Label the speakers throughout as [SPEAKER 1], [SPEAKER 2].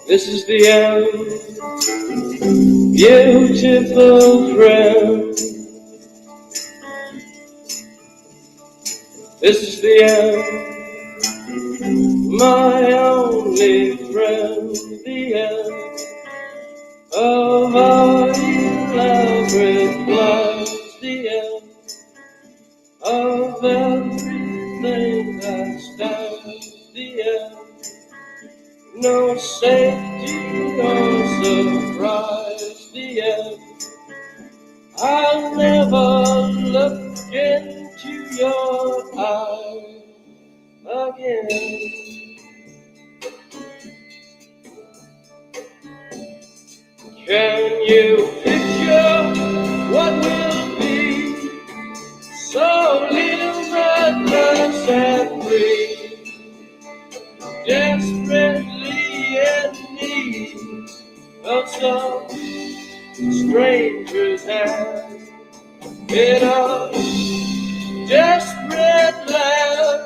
[SPEAKER 1] This is the end, beautiful friend. This is the end, my only friend. The end of our elaborate plans. The end of everything that stands. The end. No safety or surprise, the end. I'll never look into your eyes again. Can you picture what will be? So little reckless and free, desperately in need of some stranger's hand in a desperate land.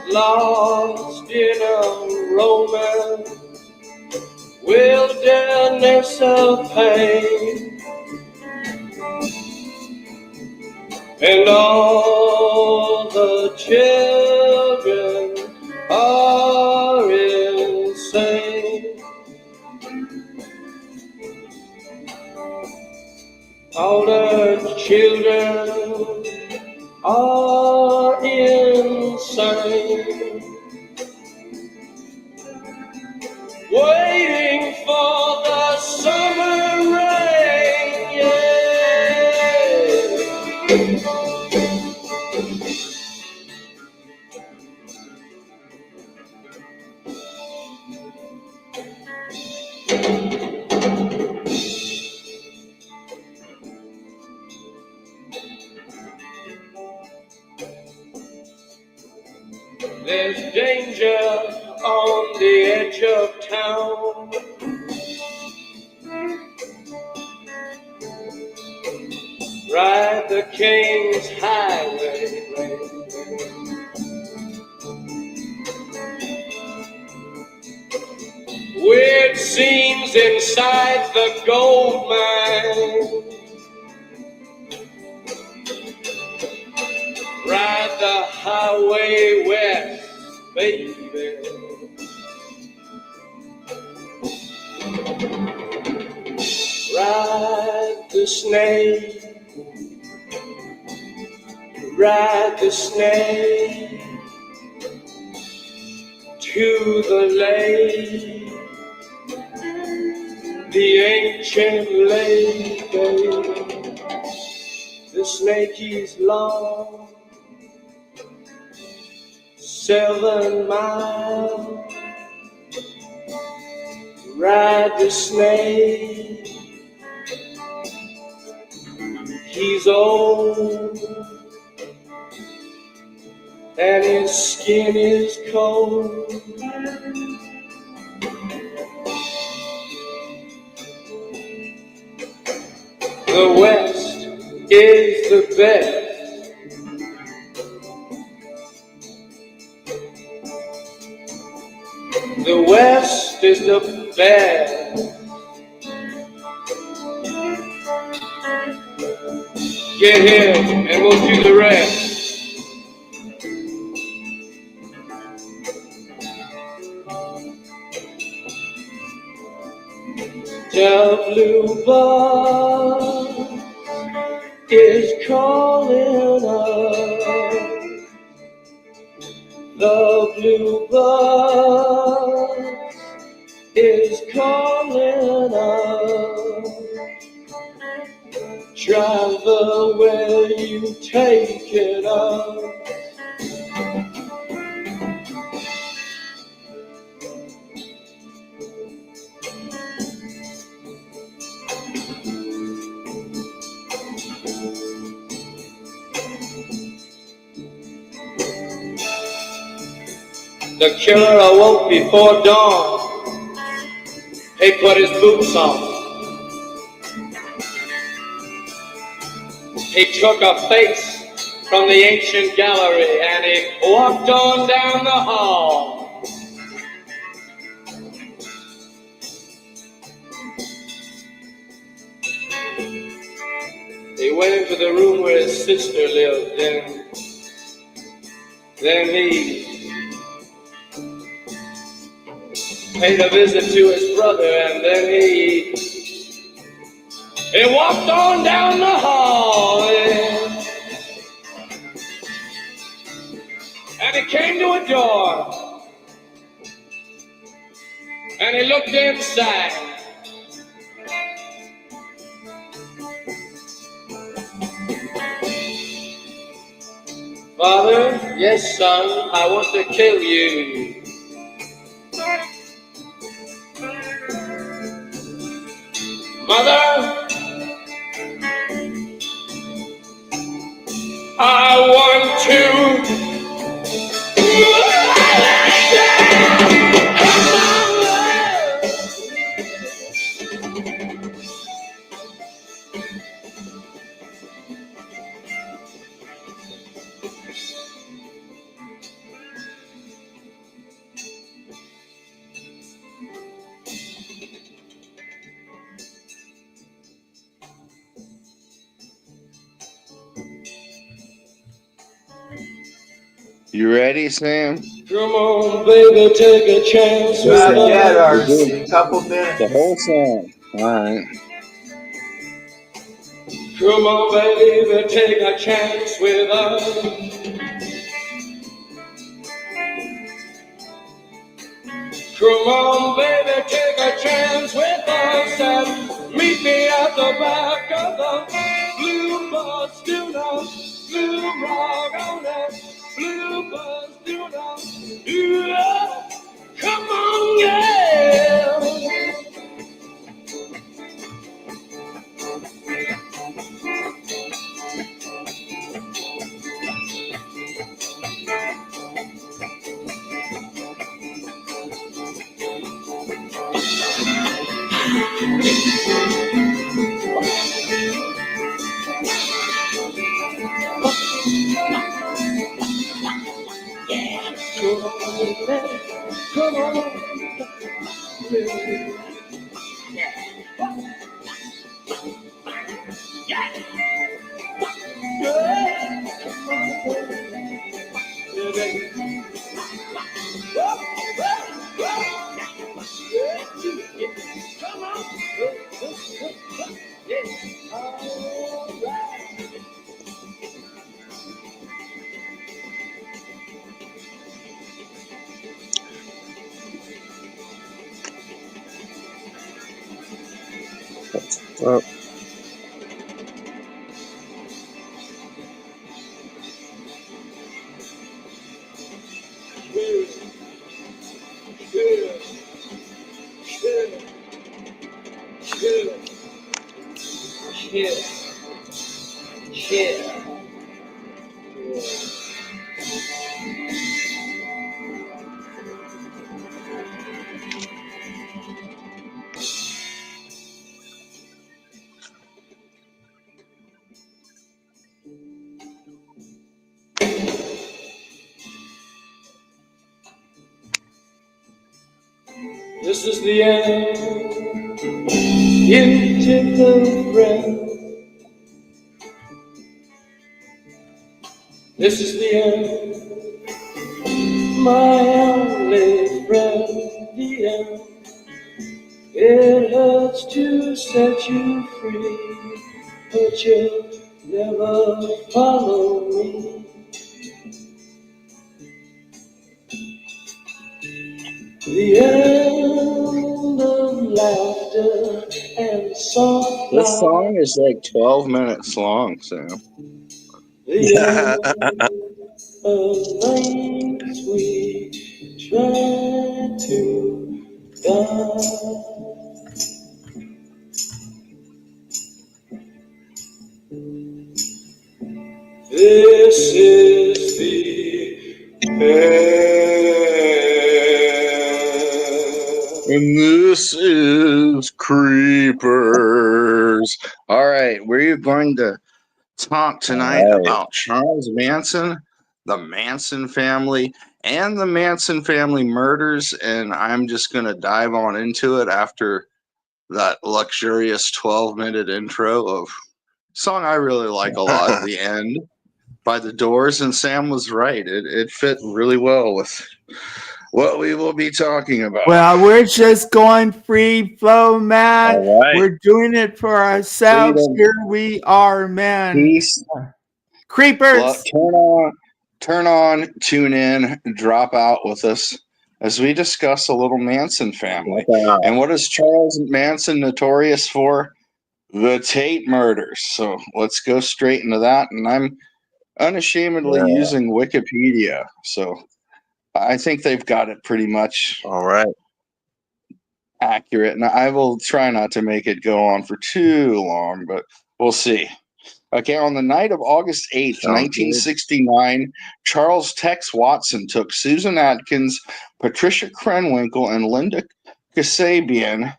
[SPEAKER 1] Lost in a romance, wilderness of pain, and all the children are insane. All the children are insane, waiting for the summer rain, yeah. There's danger on the edge of town. Ride the King's Highway. Weird scenes inside the gold mine. Ride the highway west, baby. Ride the snake, ride the snake to the lake, the ancient lake, baby. The snake is long, 7 miles. Ride the snake He's old and his skin is cold. The West is the best. The West is the best. Get here and we'll do the rest. The bluebird is calling us. The bluebird is calling us. Driver, will you take it up? The killer awoke before dawn. He put his boots on. He took a face from the ancient gallery and he walked on down the hall. He went into the room where his sister lived, and then he paid a visit to his brother, and then he walked on down the hall, and he came to a door, and he looked inside. Father, yes, son, I want to kill you. Mother, I want to.
[SPEAKER 2] You ready, Sam?
[SPEAKER 1] Come on, baby, take a chance.
[SPEAKER 3] Not yet, Artie. A couple minutes.
[SPEAKER 2] The whole song. All right.
[SPEAKER 1] Come on, baby, take a chance with us. Come on, baby, take a chance with us and meet me at the back of the blue bus. Do not blue rock on that blue bus. Do not. Yeah. Come on, yeah. Come on, baby. Yeah. Come on.
[SPEAKER 2] Well,
[SPEAKER 1] This is the end. You took the breath. This is the end. My only friend, the end. It hurts to set you free, but you'll never follow me. The end of laughter and soft
[SPEAKER 2] This
[SPEAKER 1] light.
[SPEAKER 2] song is like 12 minutes long, Sam.
[SPEAKER 1] The end of nights we try to die. This is the end.
[SPEAKER 2] And this is Creepers. All right, we're going to talk tonight about Charles Manson, the Manson family, and the Manson family murders. And I'm just going to dive on into it after that luxurious 12-minute intro of a song I really like a lot, The End by The Doors. And Sam was right. It fit really well with what we will be talking about.
[SPEAKER 4] Well, we're just going free flow, man.
[SPEAKER 2] All right.
[SPEAKER 4] We're doing it for ourselves.
[SPEAKER 2] Freedom.
[SPEAKER 4] Here we are, man.
[SPEAKER 2] Peace.
[SPEAKER 4] Creepers.
[SPEAKER 2] Well, turn on, tune in, drop out with us as we discuss a little Manson family. And what is Charles Manson notorious for? The Tate murders. So let's go straight into that. And I'm unashamedly using Wikipedia. So I think they've got it pretty much accurate. And I will try not to make it go on for too long, but we'll see. Okay, on the night of August 8th, 1969, Charles Tex Watson took Susan Atkins, Patricia Krenwinkel, and Linda Kasabian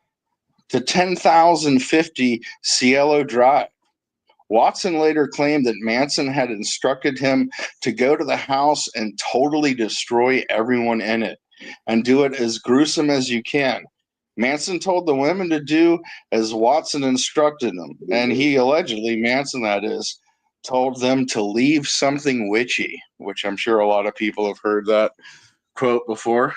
[SPEAKER 2] to 10,050 Cielo Drive. Watson later claimed that Manson had instructed him to go to the house and totally destroy everyone in it and do it as gruesome as you can. Manson told the women to do as Watson instructed them, and he allegedly, Manson that is, told them to leave something witchy, which I'm sure a lot of people have heard that quote before.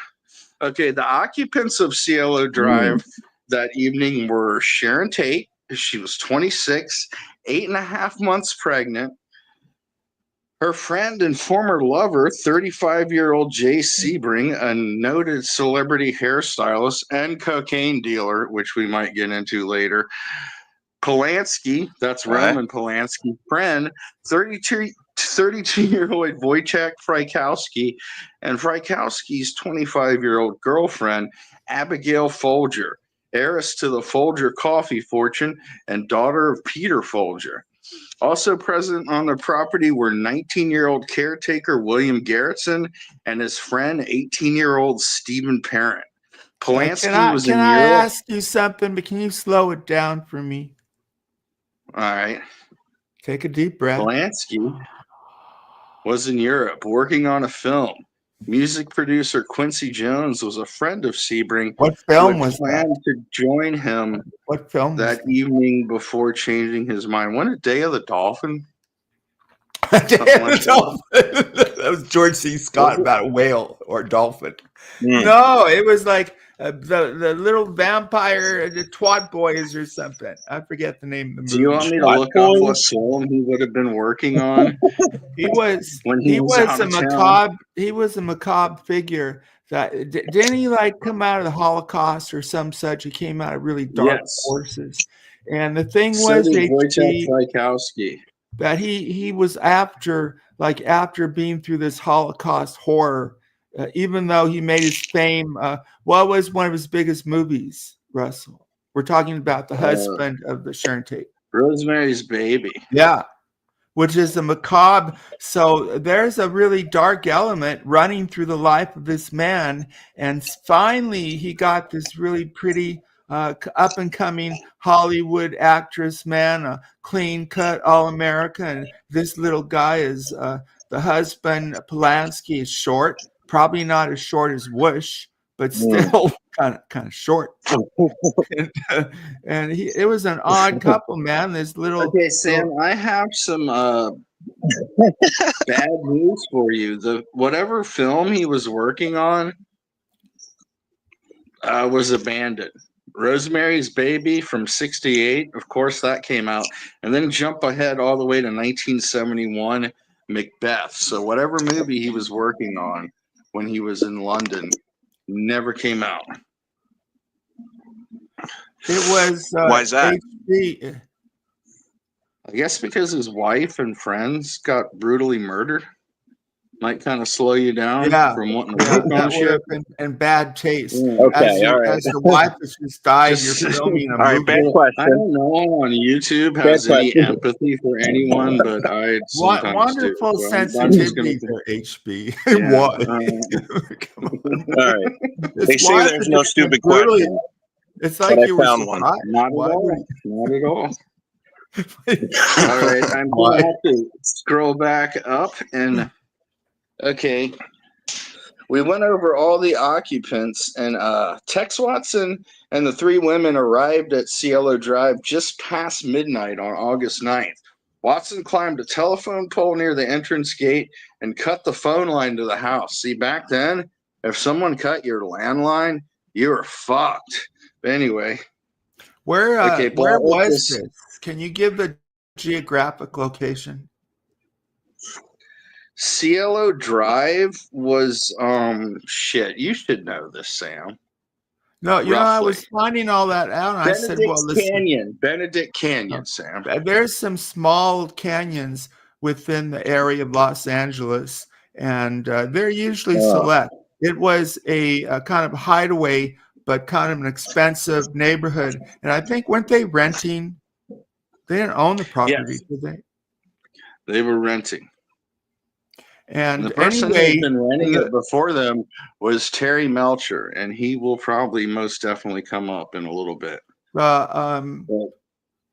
[SPEAKER 2] Okay, the occupants of Cielo Drive that evening were Sharon Tate. She was 26, 8.5 months pregnant. Her friend and former lover, 35-year-old Jay Sebring, a noted celebrity hairstylist and cocaine dealer, which we might get into later. Polanski, that's Roman Polanski, friend, 32-year-old Wojciech Frykowski, and Frykowski's 25-year-old girlfriend, Abigail Folger, heiress to the Folger coffee fortune and daughter of Peter Folger. Also present on the property were 19-year-old caretaker William Garretson and his friend, 18-year-old Stephen Parent. Polanski was in Europe.
[SPEAKER 4] Can I ask you something, but can you slow it down for me?
[SPEAKER 2] All right.
[SPEAKER 4] Take a deep breath.
[SPEAKER 2] Polanski was in Europe working on a film. Music producer Quincy Jones was a friend of Sebring.
[SPEAKER 4] What film was that?
[SPEAKER 2] Planned to join him
[SPEAKER 4] What film
[SPEAKER 2] that evening before changing his mind. Wasn't it Day of the Dolphin?
[SPEAKER 4] Day of the Dolphin. That was George C. Scott about a whale or dolphin. No, it was like the little vampire, the Twat Boys or something. I forget the name of the movie.
[SPEAKER 2] Do you want me to look up what film he would have been working on?
[SPEAKER 4] He was a macabre figure. That didn't he like come out of the Holocaust or some such? He came out of really dark forces. And the thing was that he was after being through this Holocaust horror, even though he made his fame. What was one of his biggest movies, Russell? We're talking about the husband of the Sharon Tate.
[SPEAKER 2] Rosemary's Baby.
[SPEAKER 4] Yeah. Which is a macabre. So there's a really dark element running through the life of this man. And finally, he got this really pretty up-and-coming Hollywood actress, man, a clean-cut All-American. And this little guy is the husband, Polanski, is short. Probably not as short as Whoosh, but still kind of short, and it was an odd couple, man. This little
[SPEAKER 2] Okay, Sam, I have some bad news for you. The whatever film he was working on was abandoned. Rosemary's Baby from '68, of course, that came out, and then jump ahead all the way to 1971, Macbeth. So whatever movie he was working on when he was in London never came out.
[SPEAKER 4] It was
[SPEAKER 5] Why is that?
[SPEAKER 4] HD.
[SPEAKER 2] I guess because his wife and friends got brutally murdered. Might kind of slow you down
[SPEAKER 4] Yeah,
[SPEAKER 2] from wanting to
[SPEAKER 4] yeah,
[SPEAKER 2] work on
[SPEAKER 4] that would
[SPEAKER 2] shit.
[SPEAKER 4] have been in bad taste.
[SPEAKER 5] Okay, all right.
[SPEAKER 4] As your wife has just died, you're
[SPEAKER 2] Just-
[SPEAKER 4] filming a
[SPEAKER 5] All right,
[SPEAKER 4] movie.
[SPEAKER 5] bad
[SPEAKER 2] I
[SPEAKER 5] question.
[SPEAKER 2] don't know on YouTube
[SPEAKER 5] Bad
[SPEAKER 2] has any
[SPEAKER 5] question.
[SPEAKER 2] empathy for anyone, but I sometimes
[SPEAKER 4] Wonderful
[SPEAKER 2] do. So I'm just
[SPEAKER 4] sensitivity
[SPEAKER 2] gonna.
[SPEAKER 4] there, HB.
[SPEAKER 2] Yeah,
[SPEAKER 4] Why? Come on.
[SPEAKER 5] All right.
[SPEAKER 4] His
[SPEAKER 5] They say
[SPEAKER 4] wife
[SPEAKER 5] there's
[SPEAKER 4] has
[SPEAKER 5] no
[SPEAKER 4] just been
[SPEAKER 5] stupid
[SPEAKER 4] brutally-
[SPEAKER 5] question,
[SPEAKER 4] It's
[SPEAKER 5] but
[SPEAKER 4] like
[SPEAKER 5] I
[SPEAKER 4] you were
[SPEAKER 5] found one.
[SPEAKER 4] surprised.
[SPEAKER 2] Not at
[SPEAKER 4] Why would
[SPEAKER 2] all. Not at all. All right, I'm
[SPEAKER 4] Why?
[SPEAKER 2] gonna have to scroll back up and okay. We went over all the occupants, and Tex Watson and the three women arrived at Cielo Drive just past midnight on August 9th. Watson climbed a telephone pole near the entrance gate and cut the phone line to the house. See, back then, if someone cut your landline, you were fucked. But anyway,
[SPEAKER 4] Where
[SPEAKER 2] Okay,
[SPEAKER 4] where
[SPEAKER 2] Paul, let's
[SPEAKER 4] was
[SPEAKER 2] just-
[SPEAKER 4] this? Can you give the geographic location?
[SPEAKER 2] Cielo Drive was shit. You should know this, Sam.
[SPEAKER 4] No, you know, I was
[SPEAKER 2] Roughly.
[SPEAKER 4] finding all that out, and I said,
[SPEAKER 2] Benedict
[SPEAKER 4] well, listen,
[SPEAKER 2] Canyon. Benedict Canyon, Sam.
[SPEAKER 4] there's some small canyons within the area of Los Angeles, and they're usually select. It was a kind of hideaway, but kind of an expensive neighborhood. And I think, weren't they renting? They didn't own the property,
[SPEAKER 2] Yes.
[SPEAKER 4] did they?
[SPEAKER 2] They were renting. And
[SPEAKER 4] And
[SPEAKER 2] the person
[SPEAKER 4] anyway,
[SPEAKER 2] who's been renting
[SPEAKER 4] the-
[SPEAKER 2] it before them was Terry Melcher, and he will probably most definitely come up in a little bit.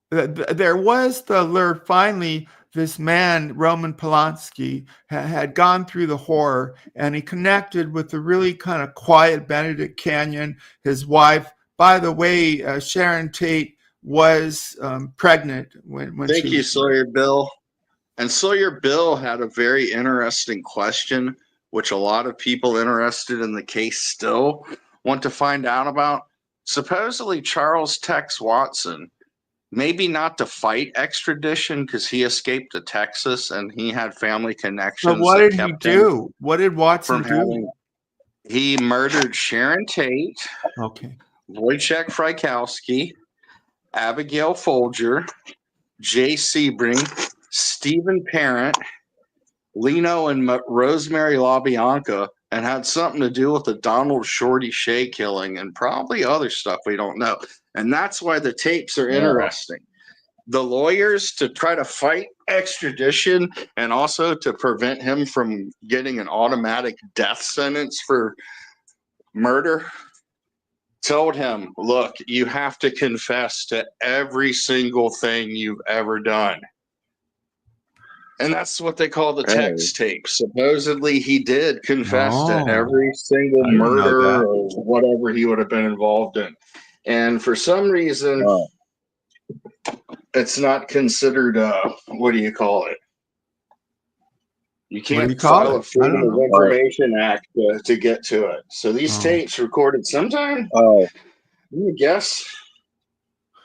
[SPEAKER 4] there was the alert. Finally, this man, Roman Polanski, had gone through the horror, and he connected with the really kind of quiet Benedict Canyon. His wife, by the way, Sharon Tate, was pregnant when
[SPEAKER 2] Thank
[SPEAKER 4] she
[SPEAKER 2] you,
[SPEAKER 4] was
[SPEAKER 2] Sawyer Bill. And Sawyer Bill had a very interesting question, which a lot of people interested in the case still want to find out about. Supposedly, Charles Tex Watson, maybe not to fight extradition because he escaped to Texas and he had family connections.
[SPEAKER 4] But what
[SPEAKER 2] that
[SPEAKER 4] did he
[SPEAKER 2] kept him
[SPEAKER 4] do? What did Watson
[SPEAKER 2] from
[SPEAKER 4] do?
[SPEAKER 2] having? He murdered Sharon Tate,
[SPEAKER 4] Okay.
[SPEAKER 2] Wojciech Frykowski, Abigail Folger, Jay Sebring, Stephen Parent, Lino and Rosemary LaBianca, and had something to do with the Donald Shorty Shea killing and probably other stuff we don't know. And that's why the tapes are interesting. The lawyers to try to fight extradition and also to prevent him from getting an automatic death sentence for murder told him, look, you have to confess to every single thing you've ever done. And that's what they call the text tape. Supposedly he did confess to every single
[SPEAKER 4] I didn't know
[SPEAKER 2] murder
[SPEAKER 4] that.
[SPEAKER 2] or whatever he would have been involved in. And for some reason, it's not considered, what do you call it? You
[SPEAKER 4] do you
[SPEAKER 2] can't
[SPEAKER 4] call
[SPEAKER 2] file
[SPEAKER 4] it?
[SPEAKER 2] a Freedom
[SPEAKER 4] I don't
[SPEAKER 2] of
[SPEAKER 4] know.
[SPEAKER 2] Information Act to get to it. So these tapes recorded sometime, I guess,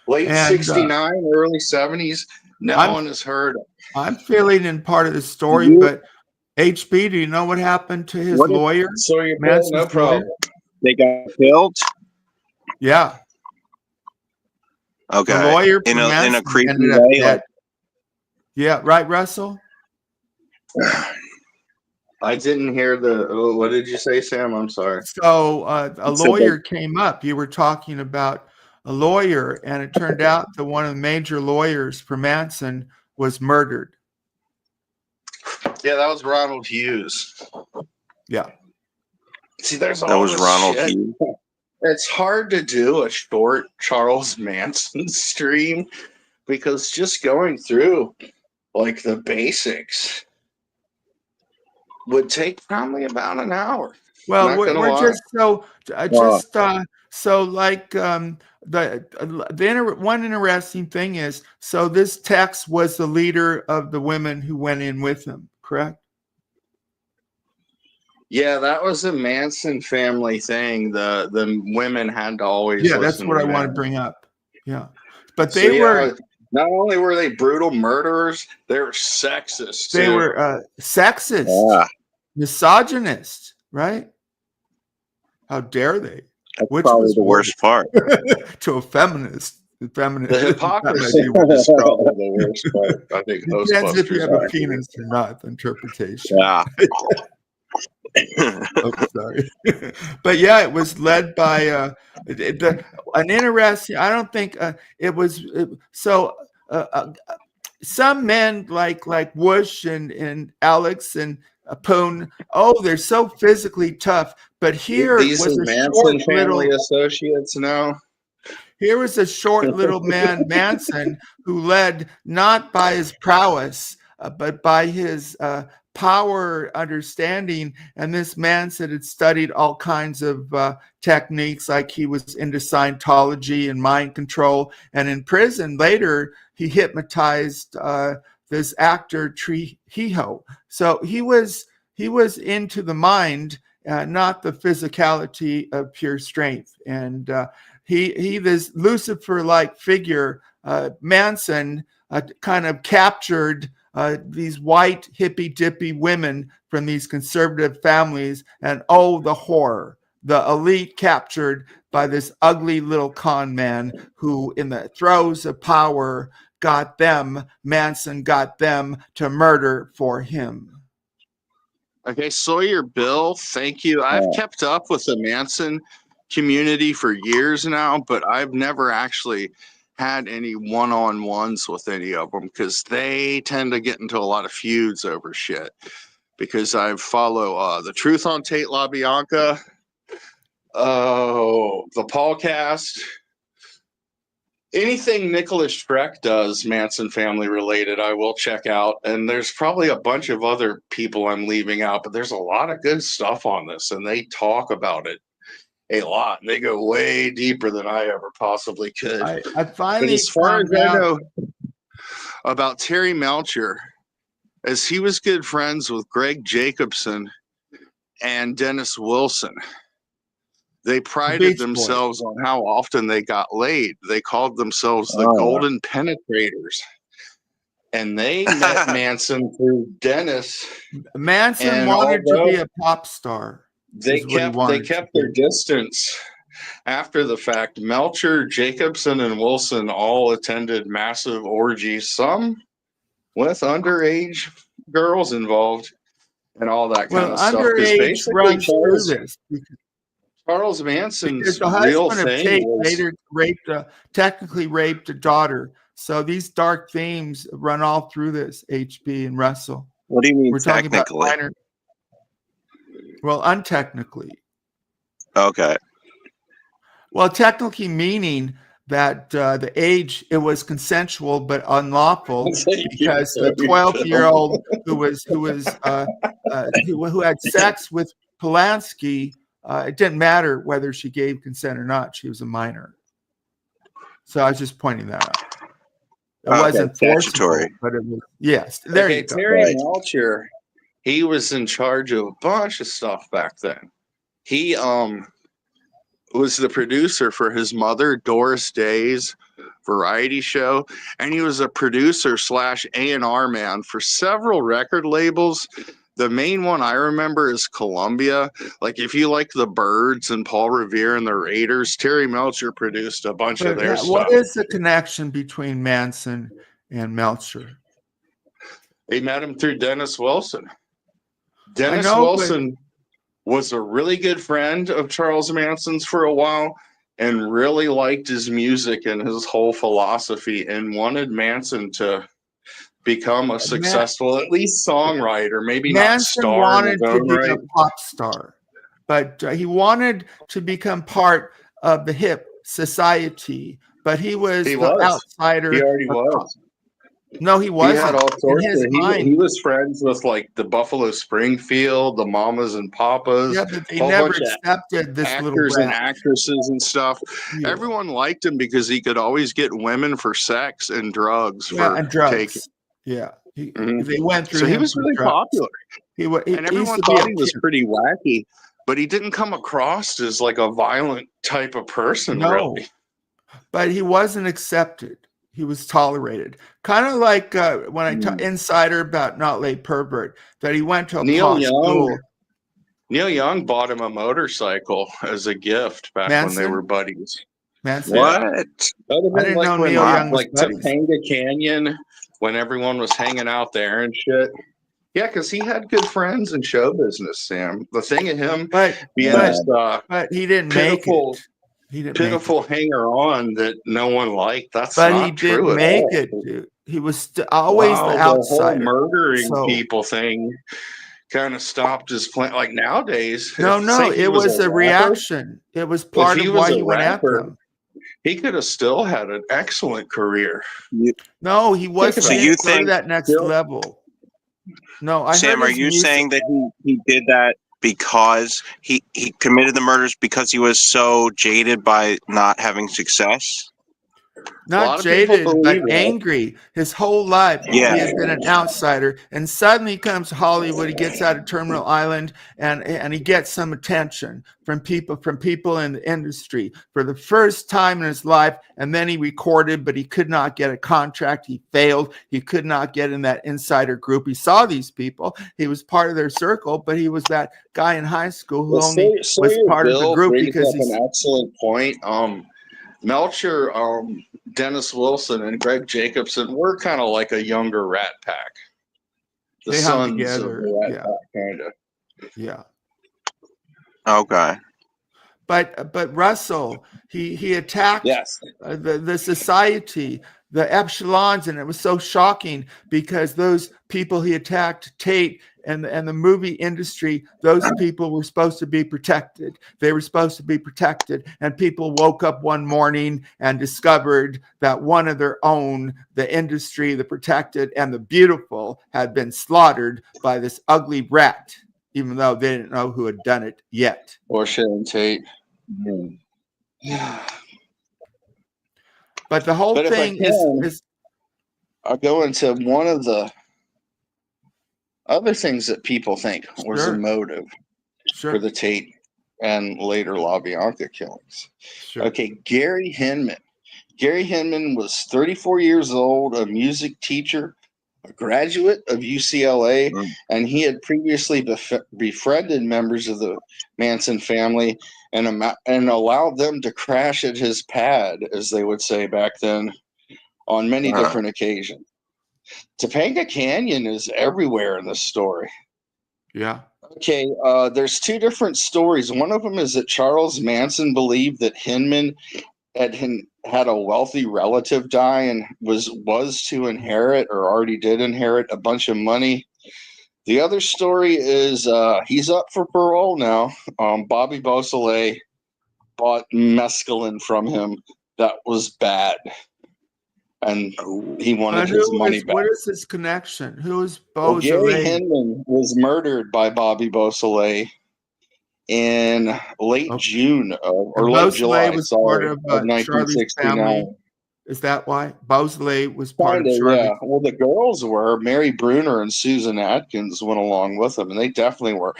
[SPEAKER 2] late
[SPEAKER 4] And,
[SPEAKER 2] 69, early 70s. No
[SPEAKER 4] I'm-
[SPEAKER 2] one has heard.
[SPEAKER 4] I'm filling in part of the story,
[SPEAKER 5] You-
[SPEAKER 4] but HB, do you know what happened to his
[SPEAKER 5] What if-
[SPEAKER 4] lawyer?
[SPEAKER 2] So you're
[SPEAKER 4] Manson's
[SPEAKER 2] no
[SPEAKER 4] lawyer?
[SPEAKER 2] problem.
[SPEAKER 5] They got killed.
[SPEAKER 4] Yeah.
[SPEAKER 5] Okay.
[SPEAKER 4] The lawyer for
[SPEAKER 5] in a
[SPEAKER 4] Manson
[SPEAKER 5] creepy
[SPEAKER 4] ended up
[SPEAKER 5] way.
[SPEAKER 4] dead. Yeah, right, Russell?
[SPEAKER 2] I didn't hear what did you say, Sam? I'm sorry.
[SPEAKER 4] So a
[SPEAKER 5] It said
[SPEAKER 4] lawyer came up. You were talking about a lawyer, and it turned out that one of the major lawyers for Manson was murdered.
[SPEAKER 2] Yeah, that was Ronald Hughes.
[SPEAKER 4] Yeah.
[SPEAKER 2] See, there's
[SPEAKER 5] That
[SPEAKER 2] all
[SPEAKER 5] was
[SPEAKER 2] this
[SPEAKER 5] Ronald
[SPEAKER 2] shit.
[SPEAKER 5] Hughes.
[SPEAKER 2] It's hard to do a short Charles Manson stream because just going through like the basics would take probably about an hour.
[SPEAKER 4] Well,
[SPEAKER 2] Not gonna
[SPEAKER 4] we're
[SPEAKER 2] lie.
[SPEAKER 4] just so like one interesting thing is, so this Tex was the leader of the women who went in with him, correct?
[SPEAKER 2] Yeah, that was a Manson family thing. The women had to always
[SPEAKER 4] Yeah, that's
[SPEAKER 2] listen
[SPEAKER 4] what
[SPEAKER 2] to
[SPEAKER 4] I want to
[SPEAKER 2] men.
[SPEAKER 4] bring up. Yeah, but
[SPEAKER 2] So
[SPEAKER 4] they
[SPEAKER 2] yeah,
[SPEAKER 4] were
[SPEAKER 2] not only were they brutal murderers, they were sexist
[SPEAKER 4] they
[SPEAKER 2] too.
[SPEAKER 4] were sexist,
[SPEAKER 5] Yeah,
[SPEAKER 4] misogynist, right? How dare they?
[SPEAKER 5] that's
[SPEAKER 4] Which
[SPEAKER 5] probably
[SPEAKER 4] was
[SPEAKER 5] the
[SPEAKER 4] worse
[SPEAKER 5] worst part.
[SPEAKER 4] to a feminist? Feminist.
[SPEAKER 2] The
[SPEAKER 4] that might
[SPEAKER 2] hypocrisy
[SPEAKER 4] be
[SPEAKER 2] was
[SPEAKER 4] worse.
[SPEAKER 2] probably the worst part. I think
[SPEAKER 4] Depends if you
[SPEAKER 2] Ghostbusters
[SPEAKER 4] have a
[SPEAKER 2] had.
[SPEAKER 4] penis or not. The interpretation.
[SPEAKER 5] Yeah.
[SPEAKER 4] Oh, sorry. But yeah, it was led by an interesting. I don't think it was so. Some men like Whoosh and Alex and Poon. Oh, they're so physically tough. But here
[SPEAKER 2] These
[SPEAKER 4] was
[SPEAKER 2] are
[SPEAKER 4] a
[SPEAKER 2] Manson
[SPEAKER 4] short
[SPEAKER 2] family
[SPEAKER 4] little.
[SPEAKER 2] associates now.
[SPEAKER 4] Here was a short little man, Manson, who led not by his prowess, but by his power understanding. And this Manson had studied all kinds of techniques, like he was into Scientology and mind control. And in prison later, he hypnotized this actor Trujillo. So he was into the mind, not the physicality of pure strength. And he this Lucifer-like figure, Manson, kind of captured these white hippy-dippy women from these conservative families, and oh, the horror, the elite captured by this ugly little con man who, in the throes of power, Manson got them to murder for him.
[SPEAKER 2] Okay, Sawyer Bill, thank you. I've kept up with the Manson community for years now, but I've never actually had any one-on-ones with any of them because they tend to get into a lot of feuds over shit. Because I follow The Truth on Tate LaBianca, the Paulcast, anything Nicholas Streck does Manson family related, I will check out. And there's probably a bunch of other people I'm leaving out, but there's a lot of good stuff on this, and they talk about it a lot. They go way deeper than I ever possibly could.
[SPEAKER 4] I finally,
[SPEAKER 2] but as far as I know about Terry Melcher, as he was good friends with Greg Jacobson and Dennis Wilson, they prided themselves on how often they got laid. They called themselves the Golden Penetrators. And they met Manson through Dennis.
[SPEAKER 4] Manson wanted to be a pop star.
[SPEAKER 2] They kept their distance after the fact. Melcher, Jacobson, and Wilson all attended massive orgies, some with underage girls involved and all that kind of stuff.
[SPEAKER 4] Underage runs through this.
[SPEAKER 2] Charles Manson's
[SPEAKER 4] the
[SPEAKER 2] real
[SPEAKER 4] husband of
[SPEAKER 2] thing
[SPEAKER 4] Tate
[SPEAKER 2] was
[SPEAKER 4] later technically raped a daughter. So these dark themes run all through this, HB and Russell.
[SPEAKER 5] What do you mean
[SPEAKER 4] We're talking about
[SPEAKER 5] technically?
[SPEAKER 4] minor. Well, untechnically.
[SPEAKER 2] Okay.
[SPEAKER 4] Well, technically meaning that the age, it was consensual but unlawful because the 12-year-old who had sex with Polanski, it didn't matter whether she gave consent or not. She was a minor. So I was just pointing that out. It wasn't forcible, but it was, yes. There you go.
[SPEAKER 2] Terry Melcher, he was in charge of a bunch of stuff back then. He was the producer for his mother, Doris Day's variety show, and he was a producer / A&R man for several record labels. The main one I remember is Columbia. Like, if you like the Byrds and Paul Revere and the Raiders, Terry Melcher produced a bunch of their stuff.
[SPEAKER 4] What is the connection between Manson and Melcher?
[SPEAKER 2] They met him through Dennis Wilson. Dennis Wilson was a really good friend of Charles Manson's for a while and really liked his music and his whole philosophy and wanted Manson to become a successful, at least songwriter, maybe
[SPEAKER 4] Manson
[SPEAKER 2] not star.
[SPEAKER 4] Wanted to be a pop star, but he wanted to become part of the hip society. But he was the outsider.
[SPEAKER 2] He already was.
[SPEAKER 4] No, he
[SPEAKER 2] He
[SPEAKER 4] wasn't.
[SPEAKER 2] had all
[SPEAKER 4] In
[SPEAKER 2] sorts
[SPEAKER 4] his
[SPEAKER 2] of.
[SPEAKER 4] mind,
[SPEAKER 2] He was friends with like the Buffalo Springfield, the Mamas and Papas,
[SPEAKER 4] yeah, but they
[SPEAKER 2] whole
[SPEAKER 4] never
[SPEAKER 2] bunch of
[SPEAKER 4] accepted this little
[SPEAKER 2] actors and
[SPEAKER 4] rat.
[SPEAKER 2] actresses and stuff.
[SPEAKER 4] Yeah,
[SPEAKER 2] Everyone liked him because he could always get women for sex and drugs
[SPEAKER 4] yeah,
[SPEAKER 2] for
[SPEAKER 4] and
[SPEAKER 2] taking.
[SPEAKER 4] drugs. Yeah,
[SPEAKER 2] Mhm.
[SPEAKER 4] they went through
[SPEAKER 2] So he
[SPEAKER 4] him
[SPEAKER 2] was
[SPEAKER 4] for
[SPEAKER 2] really
[SPEAKER 4] drugs.
[SPEAKER 2] popular,
[SPEAKER 4] He
[SPEAKER 2] and
[SPEAKER 4] used
[SPEAKER 2] everyone
[SPEAKER 4] to be
[SPEAKER 2] thought
[SPEAKER 4] a
[SPEAKER 2] he was
[SPEAKER 4] kid.
[SPEAKER 2] pretty wacky, but he didn't come across as like a violent type of person,
[SPEAKER 4] No,
[SPEAKER 2] really.
[SPEAKER 4] but he wasn't accepted. He was tolerated. Kind of like when I talk insider about Not Late Pervert, that he went to a
[SPEAKER 2] Neil
[SPEAKER 4] posh
[SPEAKER 2] Young.
[SPEAKER 4] school.
[SPEAKER 2] Neil Young bought him a motorcycle as a gift back when they
[SPEAKER 4] Manson?
[SPEAKER 2] were buddies.
[SPEAKER 4] Manson?
[SPEAKER 5] What?
[SPEAKER 2] That would have
[SPEAKER 4] I
[SPEAKER 2] been
[SPEAKER 4] didn't
[SPEAKER 2] like
[SPEAKER 4] know
[SPEAKER 2] when
[SPEAKER 4] Neil Young was
[SPEAKER 2] like
[SPEAKER 4] buddies.
[SPEAKER 2] Topanga Canyon, when everyone was hanging out there and shit. Yeah, because he had good friends in show business, Sam. The thing of him
[SPEAKER 4] But
[SPEAKER 2] being
[SPEAKER 4] but
[SPEAKER 2] this
[SPEAKER 4] but he didn't make
[SPEAKER 2] pitiful,
[SPEAKER 4] it. He didn't make it.
[SPEAKER 2] pitiful hanger on that no one liked. That's
[SPEAKER 4] But
[SPEAKER 2] not
[SPEAKER 4] he
[SPEAKER 2] true
[SPEAKER 4] didn't
[SPEAKER 2] at
[SPEAKER 4] make
[SPEAKER 2] all.
[SPEAKER 4] it, dude. He was always
[SPEAKER 2] Wow,
[SPEAKER 4] the
[SPEAKER 2] the whole
[SPEAKER 4] outsider.
[SPEAKER 2] murdering
[SPEAKER 4] So
[SPEAKER 2] people thing kind of stopped his plan. Like nowadays,
[SPEAKER 4] no,
[SPEAKER 2] if say he
[SPEAKER 4] it was a
[SPEAKER 2] rapper,
[SPEAKER 4] reaction. It was
[SPEAKER 2] if
[SPEAKER 4] part
[SPEAKER 2] he
[SPEAKER 4] of
[SPEAKER 2] was
[SPEAKER 4] why
[SPEAKER 2] a
[SPEAKER 4] he went after
[SPEAKER 2] rapper,
[SPEAKER 4] them.
[SPEAKER 2] he could have still had an excellent career.
[SPEAKER 4] No, he wasn't.
[SPEAKER 5] So
[SPEAKER 4] He
[SPEAKER 5] you
[SPEAKER 4] didn't go to
[SPEAKER 5] think,
[SPEAKER 4] that next
[SPEAKER 2] Still-
[SPEAKER 4] level. No, I
[SPEAKER 5] Sam,
[SPEAKER 4] heard
[SPEAKER 5] are
[SPEAKER 4] his
[SPEAKER 5] you
[SPEAKER 4] music.
[SPEAKER 5] saying that he did that because he committed the murders because he was so jaded by not having success?
[SPEAKER 2] A lot
[SPEAKER 4] Not
[SPEAKER 2] of people
[SPEAKER 4] jaded, but
[SPEAKER 2] believe that.
[SPEAKER 4] angry. His whole life,
[SPEAKER 5] Yeah.
[SPEAKER 4] he had been an outsider, and suddenly he comes to Hollywood. He gets out of Terminal Island, and he gets some attention from people in the industry for the first time in his life. And then he recorded, but he could not get a contract. He failed. He could not get in that insider group. He saw these people. He was part of their circle, but he was that guy in high school who
[SPEAKER 2] Well,
[SPEAKER 4] only was
[SPEAKER 2] Sawyer
[SPEAKER 4] part of the
[SPEAKER 2] Bill
[SPEAKER 4] group
[SPEAKER 2] brings
[SPEAKER 4] because
[SPEAKER 2] up
[SPEAKER 4] he's.
[SPEAKER 2] an excellent point. Melcher, Dennis Wilson, and Greg Jacobson were kind of like a younger Rat Pack. The
[SPEAKER 4] They hung
[SPEAKER 2] sons
[SPEAKER 4] together,
[SPEAKER 2] of the Rat
[SPEAKER 4] yeah.
[SPEAKER 2] Pack, kind of.
[SPEAKER 4] Yeah.
[SPEAKER 5] Okay.
[SPEAKER 4] But Russell, he attacked
[SPEAKER 2] Yes.
[SPEAKER 4] the society, the echelons, and it was so shocking because those people he attacked, Tate and the movie industry, those people were supposed to be protected. They were supposed to be protected, and people woke up one morning and discovered that one of their own, the industry, the protected, and the beautiful, had been slaughtered by this ugly rat, even though they didn't know who had done it yet.
[SPEAKER 2] Or Sharon Tate.
[SPEAKER 4] But the whole
[SPEAKER 2] But if I
[SPEAKER 4] thing
[SPEAKER 2] can,
[SPEAKER 4] is
[SPEAKER 2] I'll go into one of the other things that people think was
[SPEAKER 4] Sure.
[SPEAKER 2] a motive
[SPEAKER 4] sure,
[SPEAKER 2] for the Tate and later LaBianca killings.
[SPEAKER 4] sure.
[SPEAKER 2] Okay, Gary Hinman. Gary Hinman was 34 years old, a music teacher, a graduate of UCLA, and he had previously befriended members of the Manson family and allowed them to crash at his pad, as they would say back then, on many different occasions. Topanga Canyon is everywhere in this story.
[SPEAKER 4] Yeah.
[SPEAKER 2] Okay, there's two different stories. One of them is that Charles Manson believed that Hinman had a wealthy relative die and was to inherit or already did inherit a bunch of money. The other story is he's up for parole now. Bobby Beausoleil bought mescaline from him that was bad, and he wanted his money back.
[SPEAKER 4] What is his connection? Who is
[SPEAKER 2] Well, Gary
[SPEAKER 4] Beausoleil?
[SPEAKER 2] Hinman was murdered by Bobby Beausoleil in late June or late
[SPEAKER 4] Beausoleil
[SPEAKER 2] July,
[SPEAKER 4] was part of Charlie's
[SPEAKER 2] 1969.
[SPEAKER 4] family. Is that why Beausoleil was part
[SPEAKER 2] Kinda,
[SPEAKER 4] of Charlie?
[SPEAKER 2] yeah. Well, the girls were. Mary Bruner and Susan Atkins went along with them, and they definitely were.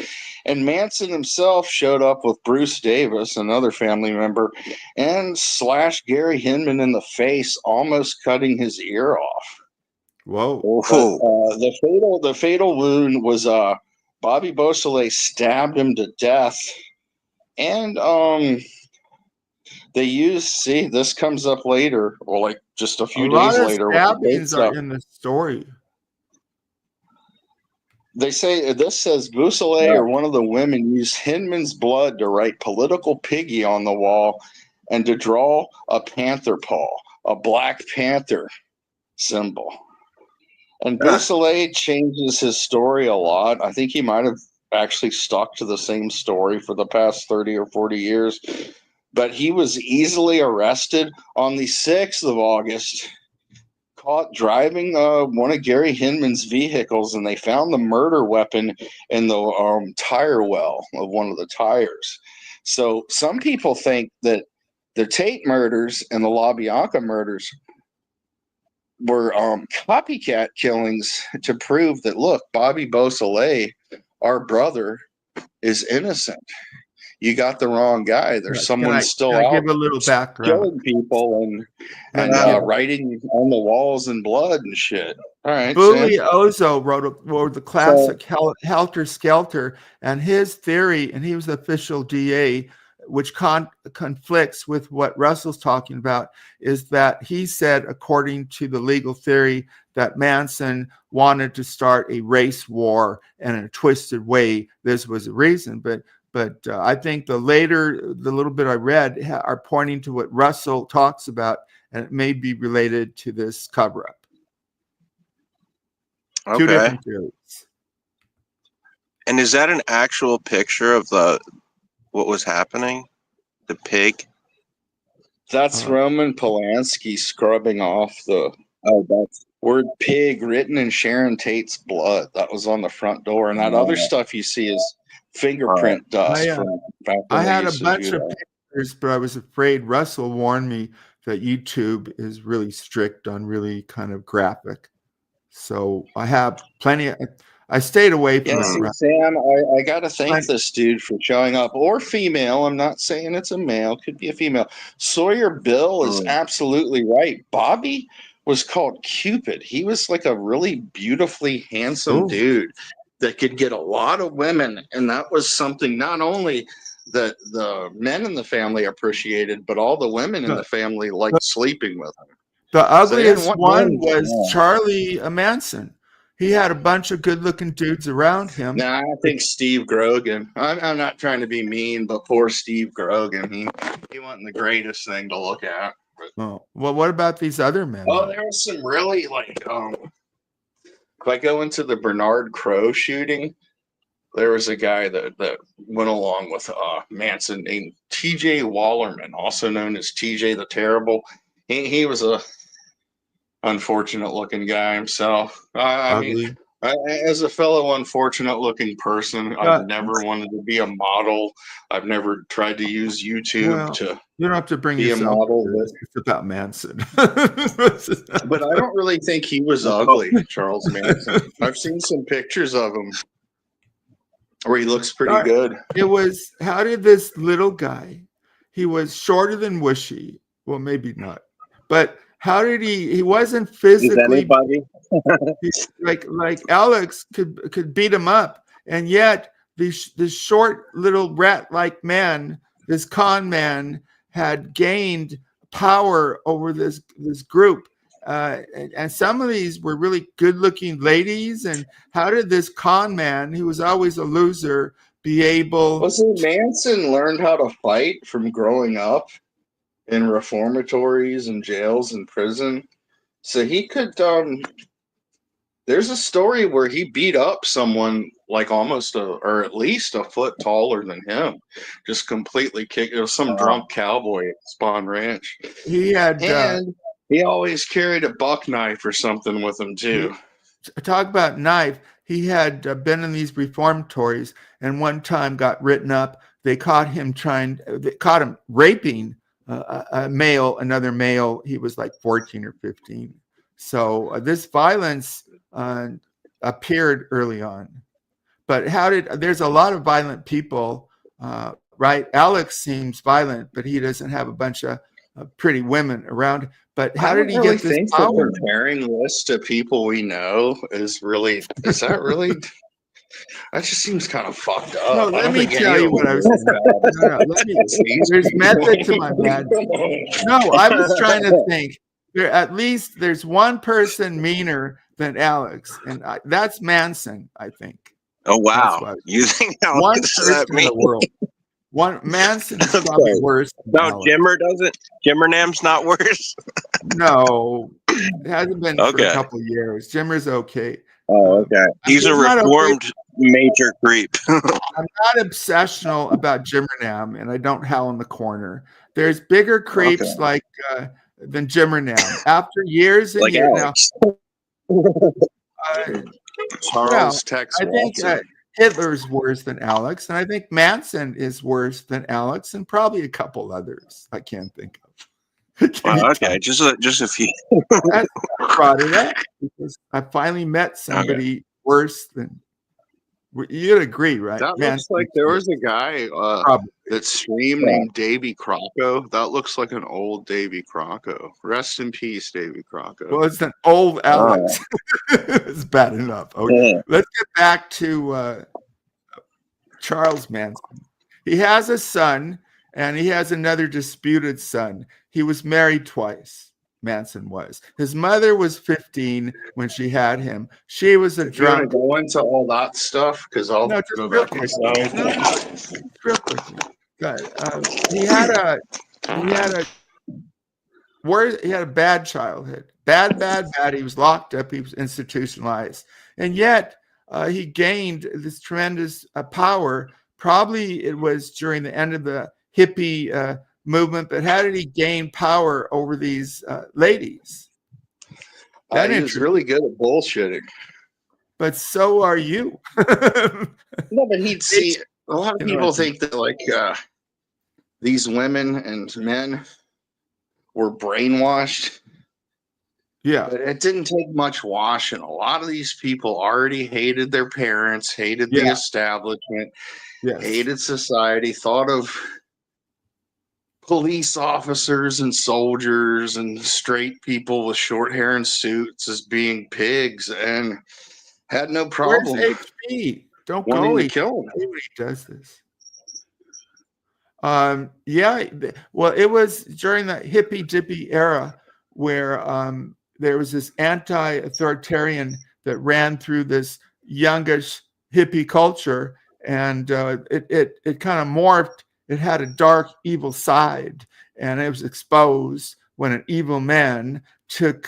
[SPEAKER 2] And Manson himself showed up with Bruce Davis, another family member, and slashed Gary Hinman in the face, almost cutting his ear off.
[SPEAKER 4] Whoa!
[SPEAKER 2] But, the fatal wound was Bobby Beausoleil stabbed him to death, and they used. See, this comes up later, or like just a few days later.
[SPEAKER 4] A lot of stabbings are in the story.
[SPEAKER 2] They say this says Beausoleil or one of the women used Hinman's blood to write "political piggy" on the wall and to draw a panther paw, a Black Panther symbol. And Beausoleil changes his story a lot. I think he might have actually stuck to the same story for the past 30 or 40 years. But he was easily arrested on the 6th of August, caught driving one of Gary Hinman's vehicles, and they found the murder weapon in the tire well of one of the tires. So some people think that the Tate murders and the LaBianca murders were copycat killings to prove that, look, Bobby Beausoleil, our brother, is innocent. You got the wrong guy. There's someone still out
[SPEAKER 4] give a little background,
[SPEAKER 2] killing people and writing on the walls in blood and shit. All right.
[SPEAKER 4] Bully Ozo wrote the classic Helter Skelter, and his theory, and he was the official DA, which conflicts with what Russell's talking about, is that he said, according to the legal theory, that Manson wanted to start a race war, and in a twisted way, this was the reason. But I think the little bit I read are pointing to what Russell talks about, and it may be related to this cover-up.
[SPEAKER 5] Okay.
[SPEAKER 4] Two different theories.
[SPEAKER 5] And is that an actual picture of what was happening? The pig?
[SPEAKER 2] That's Roman Polanski scrubbing off the word pig written in Sharon Tate's blood. That was on the front door. And that other stuff you see is fingerprint dust.
[SPEAKER 4] I had a bunch of pictures, but I was afraid Russell warned me that YouTube is really strict on really kind of graphic. So I have plenty of... I stayed away from it.
[SPEAKER 2] See, Sam, I got to thank this dude for showing up. Or female. I'm not saying it's a male. Could be a female. Sawyer Bill is absolutely right. Bobby was called Cupid. He was like a really beautifully handsome dude that could get a lot of women. And that was something not only that the men in the family appreciated, but all the women in the family liked sleeping with him.
[SPEAKER 4] The ugliest one was Charlie Manson. He had a bunch of good-looking dudes around him.
[SPEAKER 2] Nah, I think Steve Grogan. I'm not trying to be mean, but poor Steve Grogan. He wasn't the greatest thing to look at.
[SPEAKER 4] Oh, well, what about these other men?
[SPEAKER 2] Oh, there was some really if I go into the Bernard Crow shooting, there was a guy that went along with Manson named T.J. Wallerman, also known as T.J. the Terrible. He was a unfortunate looking guy himself. I mean, as a fellow unfortunate looking person, I've never wanted to be a model. I've never tried to use YouTube to
[SPEAKER 4] you don't have to bring
[SPEAKER 2] be a model.
[SPEAKER 4] It's about Manson.
[SPEAKER 2] But I don't really think he was ugly, Charles Manson. I've seen some pictures of him where he looks pretty good.
[SPEAKER 4] It was, how did this little guy, he was shorter than Wishy. Well, maybe not. But how did he wasn't physically like Alex could beat him up, and yet this short little rat-like man, this con man, had gained power over this group, and some of these were really good-looking ladies. And how did this con man, who was always a loser, be able?
[SPEAKER 2] Manson learned how to fight from growing up in reformatories and jails and prison, so he could there's a story where he beat up someone like almost or at least a foot taller than him, just completely kicked. It was some drunk cowboy at Spawn Ranch.
[SPEAKER 4] He had
[SPEAKER 2] and he always carried a buck knife or something with him too.
[SPEAKER 4] Talk about knife. He had been in these reformatories, and one time got written up. They caught him raping another male. He was like 14 or 15. So this violence appeared early on. But there's a lot of violent people, right? Alex seems violent, but he doesn't have a bunch of pretty women around. But how did he get this power?
[SPEAKER 2] The comparing list of people we know is that really? That just seems kind of fucked up.
[SPEAKER 4] No, let me tell you what I was saying. There's method to my madness. No, I was trying to think. At least there's one person meaner than Alex, and that's Manson, I think.
[SPEAKER 5] Oh, wow. You think
[SPEAKER 4] one person in the world. Manson is probably worse.
[SPEAKER 5] No, Jimmer doesn't. Jimmernam's not worse.
[SPEAKER 4] No, it hasn't been for a couple of years. Jimmer's okay.
[SPEAKER 5] Oh, okay. He's a reformed major creep.
[SPEAKER 4] I'm not obsessional about Jimmernam, and I don't howl in the corner. There's bigger creeps like than Jim Renown. After years and
[SPEAKER 5] Like
[SPEAKER 4] years
[SPEAKER 5] Alex.
[SPEAKER 4] now,
[SPEAKER 2] Charles Tex
[SPEAKER 4] I think
[SPEAKER 2] Watson.
[SPEAKER 4] Hitler's worse than Alex, and I think Manson is worse than Alex, and probably a couple others I can't think of.
[SPEAKER 5] Okay, just a few.
[SPEAKER 4] I brought it up because I finally met somebody worse than. You'd agree, right?
[SPEAKER 2] That looks like there was a guy that streamed named Davy Crocco. That looks like an old Davy Crocco. Rest in peace, Davy Crocco.
[SPEAKER 4] Well, it's an old Alex. It's bad enough. Okay, let's get back to Charles Manson. He has a son, and he has another disputed son. He was married twice. Manson was. His mother was 15 when she had him. She was a drunk.
[SPEAKER 2] Do you want to go into all that stuff? Because I'll
[SPEAKER 4] No,
[SPEAKER 2] go
[SPEAKER 4] real
[SPEAKER 2] back
[SPEAKER 4] quickly.
[SPEAKER 2] myself.
[SPEAKER 4] Real quickly. Good. He had a bad childhood. Bad. He was locked up. He was institutionalized, and yet he gained this tremendous power. Probably it was during the end of the hippie movement, but how did he gain power over these ladies?
[SPEAKER 2] He was really good at bullshitting.
[SPEAKER 4] But so are you.
[SPEAKER 2] No, but he'd see. A lot of people think that like these women and men were brainwashed.
[SPEAKER 4] Yeah,
[SPEAKER 2] but it didn't take much washing. A lot of these people already hated their parents, hated the establishment, hated society, thought of police officers and soldiers and straight people with short hair and suits as being pigs, and had no problem.
[SPEAKER 4] Where's HB? Don't go.
[SPEAKER 2] Wanting to kill him.
[SPEAKER 4] He does this. Well, it was during the hippy dippy era where there was this anti-authoritarian that ran through this youngish hippie culture, and it kind of morphed. It had a dark, evil side, and it was exposed when an evil man took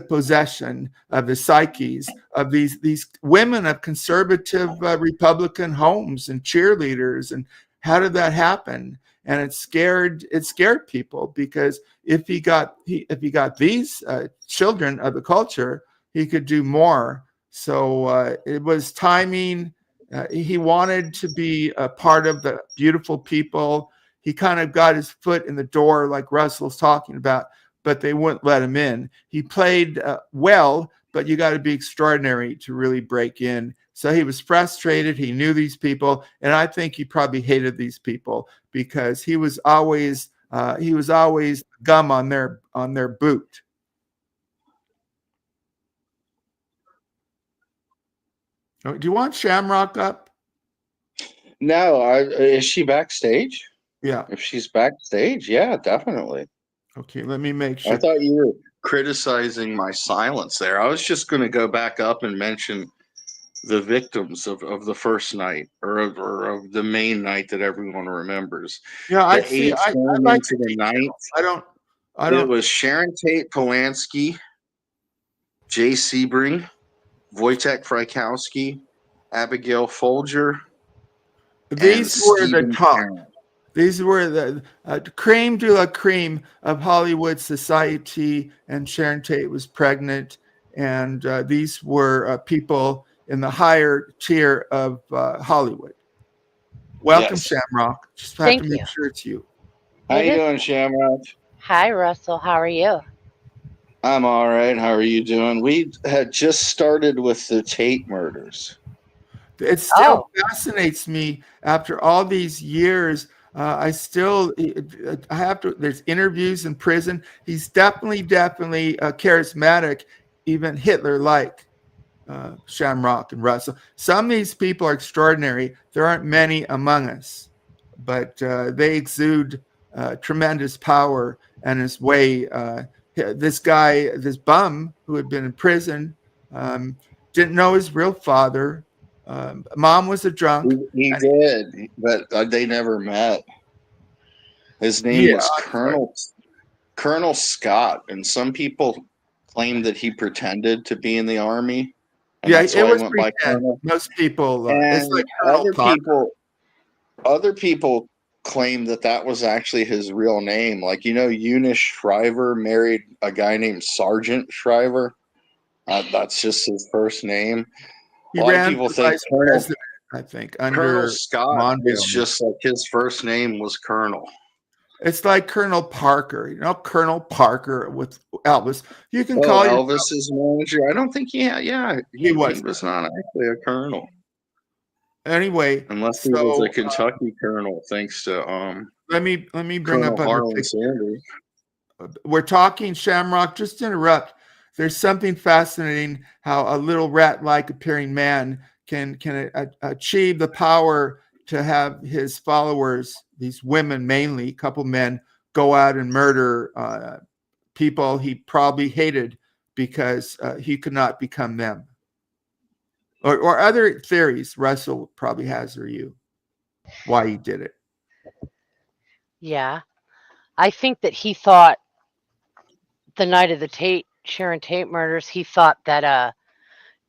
[SPEAKER 4] possession of the psyches of these women of conservative Republican homes and cheerleaders. And how did that happen? And it scared people, because if he got these children of the culture, he could do more. So it was timing. He wanted to be a part of the beautiful people. He kind of got his foot in the door, like Russell's talking about, but they wouldn't let him in. He played well, but you got to be extraordinary to really break in. So he was frustrated. He knew these people, and I think he probably hated these people because he was always gum on their boot. Do you want Shamrock up?
[SPEAKER 2] No, is she backstage?
[SPEAKER 4] Yeah.
[SPEAKER 2] If she's backstage, yeah, definitely.
[SPEAKER 4] Okay, let me make sure.
[SPEAKER 2] I thought you were criticizing my silence there. I was just going to go back up and mention the victims of the first night or of the main night that everyone remembers.
[SPEAKER 4] Yeah, I like
[SPEAKER 2] to the ninth.
[SPEAKER 4] I don't.
[SPEAKER 2] It was Sharon Tate Polanski, Jay Sebring, Wojtek Frykowski, Abigail Folger.
[SPEAKER 4] These were the top. These were the creme de la creme of Hollywood society, and Sharon Tate was pregnant, and these were people in the higher tier of Hollywood. Welcome, Shamrock. Just have to make sure it's you.
[SPEAKER 2] How you doing, Shamrock?
[SPEAKER 6] Hi, Russell. How are you?
[SPEAKER 2] I'm all right. How are you doing? We had just started with the Tate murders.
[SPEAKER 4] It still fascinates me after all these years. I have to. There's interviews in prison. He's definitely charismatic, even Hitler-like. Shamrock and Russell. Some of these people are extraordinary. There aren't many among us, but they exude tremendous power. And his way, this guy, this bum who had been in prison, didn't know his real father. Mom was a drunk.
[SPEAKER 2] He did, but they never met. His name was Colonel Scott, and some people claim that he pretended to be in the army.
[SPEAKER 4] Yeah, it was pretend. Most people. It's like
[SPEAKER 2] other people claimed that that was actually his real name. Like, Eunice Shriver married a guy named Sergeant Shriver. That's just his first name.
[SPEAKER 4] He
[SPEAKER 2] A lot of
[SPEAKER 4] ran
[SPEAKER 2] people
[SPEAKER 4] for
[SPEAKER 2] think
[SPEAKER 4] vice president, I think,
[SPEAKER 2] Colonel
[SPEAKER 4] under
[SPEAKER 2] Scott is
[SPEAKER 4] Monville.
[SPEAKER 2] just like his first name was Colonel.
[SPEAKER 4] It's like Colonel Parker, Colonel Parker with Elvis. You can
[SPEAKER 2] Oh,
[SPEAKER 4] call
[SPEAKER 2] Elvis's manager. I don't think he
[SPEAKER 4] was
[SPEAKER 2] was not actually a colonel.
[SPEAKER 4] Anyway,
[SPEAKER 2] Unless he was a Kentucky colonel, thanks to
[SPEAKER 4] let me bring
[SPEAKER 2] Colonel
[SPEAKER 4] up other
[SPEAKER 2] Harlan
[SPEAKER 4] pictures.
[SPEAKER 2] Sanders.
[SPEAKER 4] We're talking Shamrock. Just to interrupt. There's something fascinating how a little rat-like appearing man can achieve the power to have his followers, these women mainly, a couple men, go out and murder people he probably hated because he could not become them. Or other theories Russell probably has, or you, why he did it.
[SPEAKER 6] Yeah. I think that he thought the night of the Sharon Tate murders, he thought that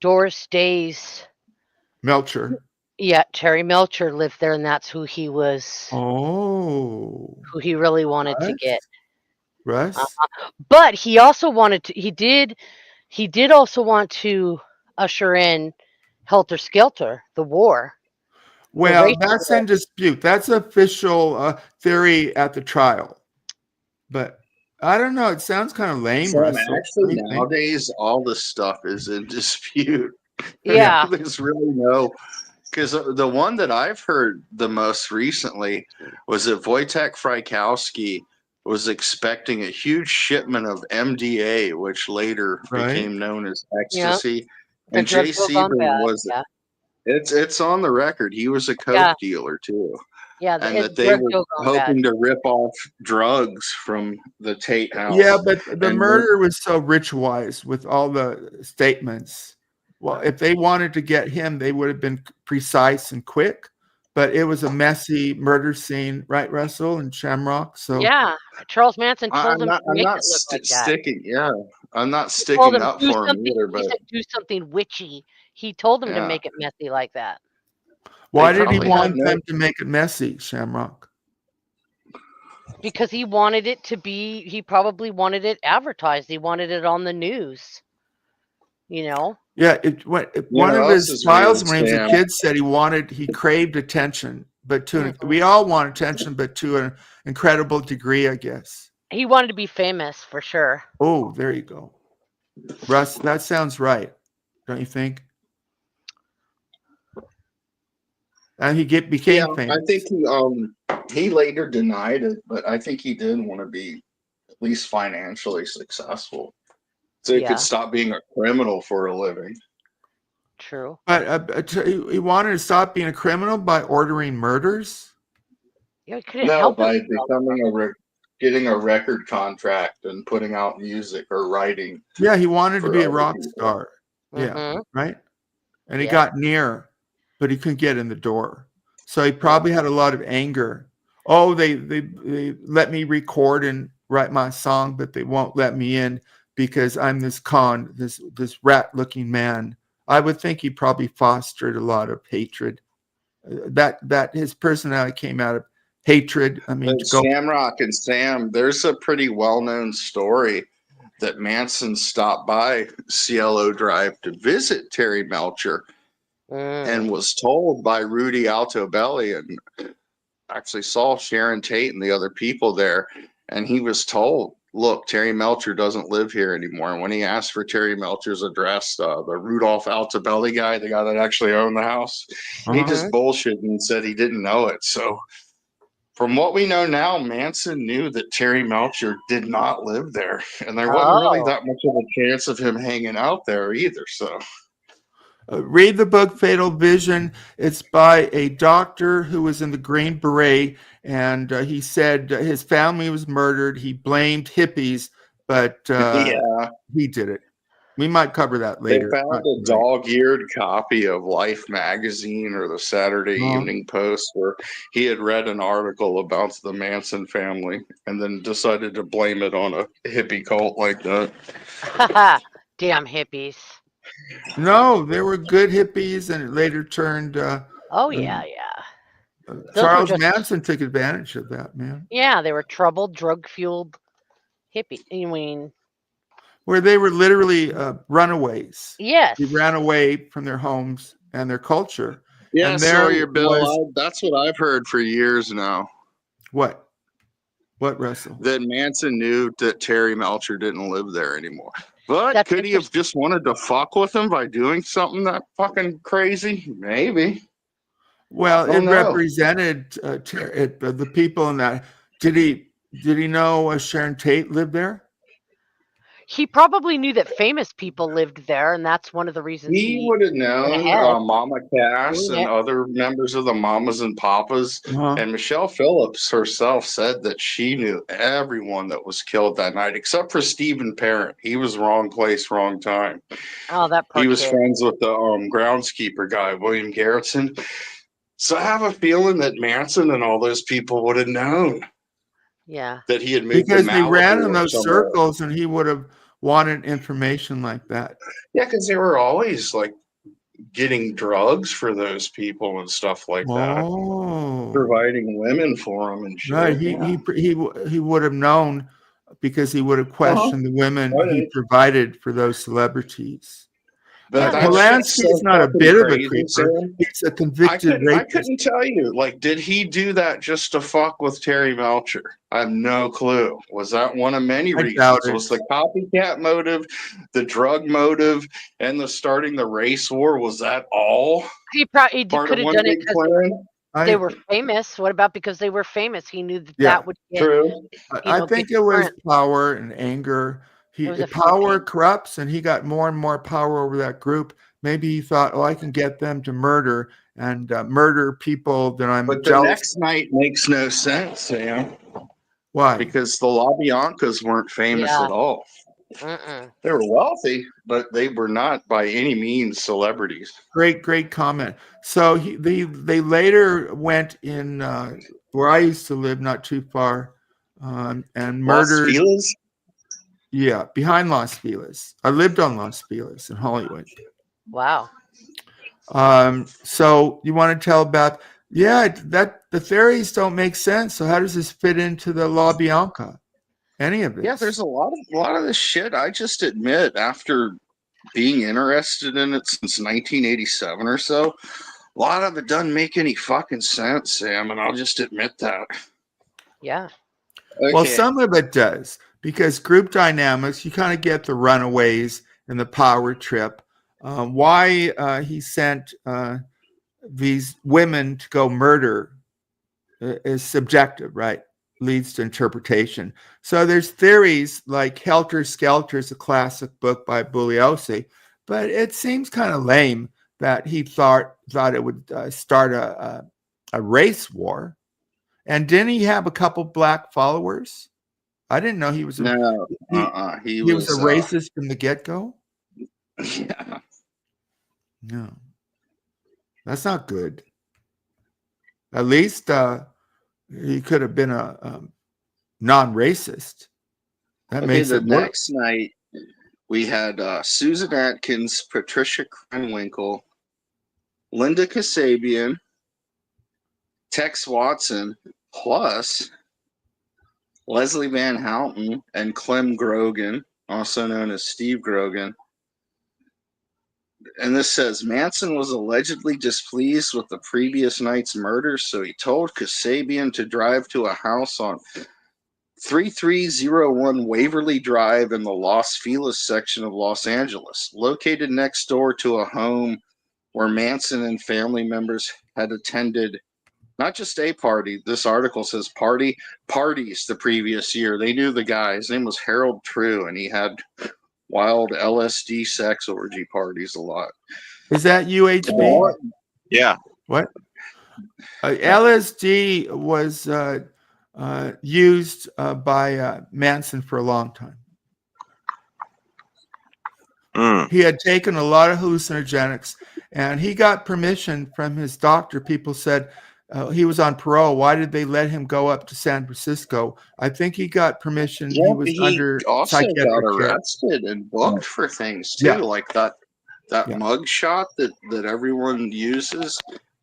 [SPEAKER 6] Doris Day's
[SPEAKER 4] Melcher.
[SPEAKER 6] Yeah, Terry Melcher lived there, and that's who he was.
[SPEAKER 4] Oh,
[SPEAKER 6] who he really wanted to get.
[SPEAKER 4] Russ.
[SPEAKER 6] But he also wanted to. He did also want to usher in Helter Skelter, the war.
[SPEAKER 4] Well, that's in dispute. That's official theory at the trial. But I don't know. It sounds kind of lame,
[SPEAKER 2] Sam,
[SPEAKER 4] Russell.
[SPEAKER 2] actually, nowadays, all this stuff is in dispute.
[SPEAKER 6] Yeah.
[SPEAKER 2] There's really no... Because the one that I've heard the most recently was that Wojtek Frykowski was expecting a huge shipment of MDA, which later became known as ecstasy.
[SPEAKER 6] Yeah.
[SPEAKER 2] And Jay Sebring was...
[SPEAKER 6] Yeah.
[SPEAKER 2] It's on the record. He was a coke dealer, too.
[SPEAKER 6] Yeah,
[SPEAKER 2] and that they were hoping to rip off drugs from the Tate house.
[SPEAKER 4] Yeah, but the murder was so ritualized with all the statements. Well, if they wanted to get him, they would have been precise and quick. But it was a messy murder scene, right, Russell and Shamrock? So
[SPEAKER 6] yeah, Charles Manson told him to make
[SPEAKER 2] I'm
[SPEAKER 6] it look like that.
[SPEAKER 2] sticking. Yeah, I'm not sticking up for him either. But
[SPEAKER 6] he said do something witchy. He told them to make it messy like that.
[SPEAKER 4] Why did he want them to make it messy, Shamrock?
[SPEAKER 6] Because he wanted it to be. He probably wanted it advertised. He wanted it on the news. You know.
[SPEAKER 4] Yeah, one of his files when he was a kid said he craved attention, but we all want attention, but to an incredible degree, I guess.
[SPEAKER 6] He wanted to be famous for sure.
[SPEAKER 4] Oh, there you go, Russ. That sounds right, don't you think? And he became famous.
[SPEAKER 2] I think he later denied it, but I think he did want to be at least financially successful. So he could stop being a criminal for a living.
[SPEAKER 6] True.
[SPEAKER 4] But he wanted to stop being a criminal by ordering murders?
[SPEAKER 6] Yeah, he couldn't help
[SPEAKER 2] by becoming getting a record contract and putting out music or writing.
[SPEAKER 4] Yeah, he wanted to be a rock star. Yeah, right? And he got near, but he couldn't get in the door. So he probably had a lot of anger. Oh, they let me record and write my song, but they won't let me in because I'm this rat-looking man. I would think he probably fostered a lot of hatred. That his personality came out of hatred. I mean,
[SPEAKER 2] Shamrock and Sam, there's a pretty well-known story that Manson stopped by Cielo Drive to visit Terry Melcher and was told by Rudy Altobelli, and actually saw Sharon Tate and the other people there, and he was told, look, Terry Melcher doesn't live here anymore. And when he asked for Terry Melcher's address, the Rudolph Altobelli guy, the guy that actually owned the house, he just bullshitted and said he didn't know it. So from what we know now, Manson knew that Terry Melcher did not live there. And there wasn't really that much of a chance of him hanging out there either. So
[SPEAKER 4] read the book Fatal Vision. It's by a doctor who was in the Green Beret, and he said his family was murdered. He blamed hippies, but he did it. We might cover that later.
[SPEAKER 2] They found a dog-eared copy of Life magazine or the Saturday Evening Post where he had read an article about the Manson family and then decided to blame it on a hippie cult like that.
[SPEAKER 6] Damn hippies.
[SPEAKER 4] No, they were good hippies, and it later turned. Charles
[SPEAKER 6] just-
[SPEAKER 4] Manson took advantage of that, man.
[SPEAKER 6] Yeah, they were troubled, drug-fueled hippie. I mean,
[SPEAKER 4] Where they were literally runaways.
[SPEAKER 6] yes.
[SPEAKER 4] They ran away from their homes and their culture.
[SPEAKER 2] Yeah,
[SPEAKER 4] And there
[SPEAKER 2] Sawyer Bill,
[SPEAKER 4] was-
[SPEAKER 2] that's what I've heard for years now.
[SPEAKER 4] What? What, Russell?
[SPEAKER 2] That Manson knew that Terry Melcher didn't live there anymore. But
[SPEAKER 6] That's
[SPEAKER 2] could he have just wanted to fuck with him by doing something that fucking crazy? Maybe.
[SPEAKER 4] Well,
[SPEAKER 2] Oh,
[SPEAKER 4] it
[SPEAKER 2] no.
[SPEAKER 4] represented the people in that. Did he know Sharon Tate lived there?
[SPEAKER 6] He probably knew that famous people lived there, and that's one of the reasons
[SPEAKER 2] He would have known
[SPEAKER 6] ahead.
[SPEAKER 2] Mama Cass and
[SPEAKER 6] Yeah.
[SPEAKER 2] other members of the Mamas and Papas.
[SPEAKER 4] Uh-huh.
[SPEAKER 2] And Michelle Phillips herself said that she knew everyone that was killed that night, except for Stephen Parent. He was wrong place, wrong time.
[SPEAKER 6] Oh, that poor
[SPEAKER 2] He was
[SPEAKER 6] kid.
[SPEAKER 2] friends with the groundskeeper guy, William Garrettson. So I have a feeling that Manson and all those people would have known
[SPEAKER 6] Yeah.
[SPEAKER 2] that he had moved
[SPEAKER 4] Because
[SPEAKER 2] to
[SPEAKER 4] they ran
[SPEAKER 2] Malibu
[SPEAKER 4] in
[SPEAKER 2] or
[SPEAKER 4] those
[SPEAKER 2] somewhere.
[SPEAKER 4] circles, and he would have wanted information like that.
[SPEAKER 2] Yeah, because they were always like getting drugs for those people and stuff like that,
[SPEAKER 4] Oh,
[SPEAKER 2] providing women for them and shit.
[SPEAKER 4] right.
[SPEAKER 2] Yeah.
[SPEAKER 4] He would have known because he would have questioned the women he
[SPEAKER 2] Right.
[SPEAKER 4] provided for those celebrities.
[SPEAKER 2] But that
[SPEAKER 4] Polanski's
[SPEAKER 2] shit's so
[SPEAKER 4] not a
[SPEAKER 2] fucking
[SPEAKER 4] bit of a
[SPEAKER 2] crazy,
[SPEAKER 4] creeper.
[SPEAKER 2] Sam.
[SPEAKER 4] He's a
[SPEAKER 2] I
[SPEAKER 4] convicted
[SPEAKER 2] couldn't,
[SPEAKER 4] rapist.
[SPEAKER 2] tell you. Like, did he do that just to fuck with Terry Melcher? I have no clue. Was that one of many
[SPEAKER 4] I doubt
[SPEAKER 2] reasons?
[SPEAKER 4] it.
[SPEAKER 2] Was the copycat motive, the drug motive, and the starting the race war? Was that all
[SPEAKER 6] He probably
[SPEAKER 2] part
[SPEAKER 6] could
[SPEAKER 2] of
[SPEAKER 6] have
[SPEAKER 2] one
[SPEAKER 6] done it
[SPEAKER 2] big
[SPEAKER 6] because
[SPEAKER 2] plan?
[SPEAKER 6] they were famous. What about because they were famous? He knew that
[SPEAKER 4] Yeah,
[SPEAKER 6] that would get.
[SPEAKER 2] True.
[SPEAKER 4] I
[SPEAKER 6] know,
[SPEAKER 4] think
[SPEAKER 6] big
[SPEAKER 4] it was
[SPEAKER 6] difference.
[SPEAKER 4] power and anger.
[SPEAKER 6] It was a
[SPEAKER 4] Power
[SPEAKER 6] feeling.
[SPEAKER 4] corrupts, and he got more and more power over that group. Maybe he thought, "Oh, I can get them to murder and murder people that I'm
[SPEAKER 2] But the
[SPEAKER 4] jealous."
[SPEAKER 2] next night makes no sense, Sam,
[SPEAKER 4] Why?
[SPEAKER 2] because the LaBiancas weren't famous
[SPEAKER 6] Yeah.
[SPEAKER 2] at all.
[SPEAKER 6] Mm-mm.
[SPEAKER 2] They were wealthy, but they were not by any means celebrities.
[SPEAKER 4] Great comment. So they later went in where I used to live, not too far, and
[SPEAKER 2] Los
[SPEAKER 4] murdered.
[SPEAKER 2] Feliz?
[SPEAKER 4] Yeah, behind Los Feliz. I lived on Los Feliz in Hollywood.
[SPEAKER 6] Wow.
[SPEAKER 4] So you want to tell about? Yeah, that the theories don't make sense. So how does this fit into the La Bianca? Any of it?
[SPEAKER 2] Yeah, there's a lot of this shit. I just admit, after being interested in it since 1987 or so, a lot of it doesn't make any fucking sense, Sam, and I'll just admit that.
[SPEAKER 6] Yeah.
[SPEAKER 4] Well,
[SPEAKER 2] Okay.
[SPEAKER 4] some of it does, because group dynamics, you kind of get the runaways and the power trip. Why he sent these women to go murder is subjective, right? Leads to interpretation. So there's theories like Helter Skelter is a classic book by Bugliosi, but it seems kind of lame that he thought it would start a race war. And didn't he have a couple black followers? I didn't know he was a,
[SPEAKER 2] No,
[SPEAKER 4] he was a racist from the get-go.
[SPEAKER 2] Yeah.
[SPEAKER 4] No, that's not good. At least he could have been a non-racist. That
[SPEAKER 2] Okay,
[SPEAKER 4] makes
[SPEAKER 2] the
[SPEAKER 4] it work.
[SPEAKER 2] next night we had Susan Atkins, Patricia Krenwinkel, Linda Kasabian, Tex Watson, plus Leslie Van Houten and Clem Grogan, also known as Steve Grogan. And this says Manson was allegedly displeased with the previous night's murder, so he told Kasabian to drive to a house on 3301 Waverly Drive in the Los Feliz section of Los Angeles, located next door to a home where Manson and family members had attended not just a party. This article says parties the previous year. They knew the guy. His name was Harold True, and he had wild LSD sex orgy parties a lot.
[SPEAKER 4] Is that UHB?
[SPEAKER 5] Yeah.
[SPEAKER 4] What? LSD was used by Manson for a long time. He had taken a lot of hallucinogenics, and he got permission from his doctor. People said he was on parole. Why did they let him go up to San Francisco? I think he got permission.
[SPEAKER 2] Yeah,
[SPEAKER 4] he was under
[SPEAKER 2] also got
[SPEAKER 4] psychiatric care.
[SPEAKER 2] arrested and booked for things too,
[SPEAKER 4] Yeah.
[SPEAKER 2] like that
[SPEAKER 4] Yeah.
[SPEAKER 2] mug shot that everyone uses.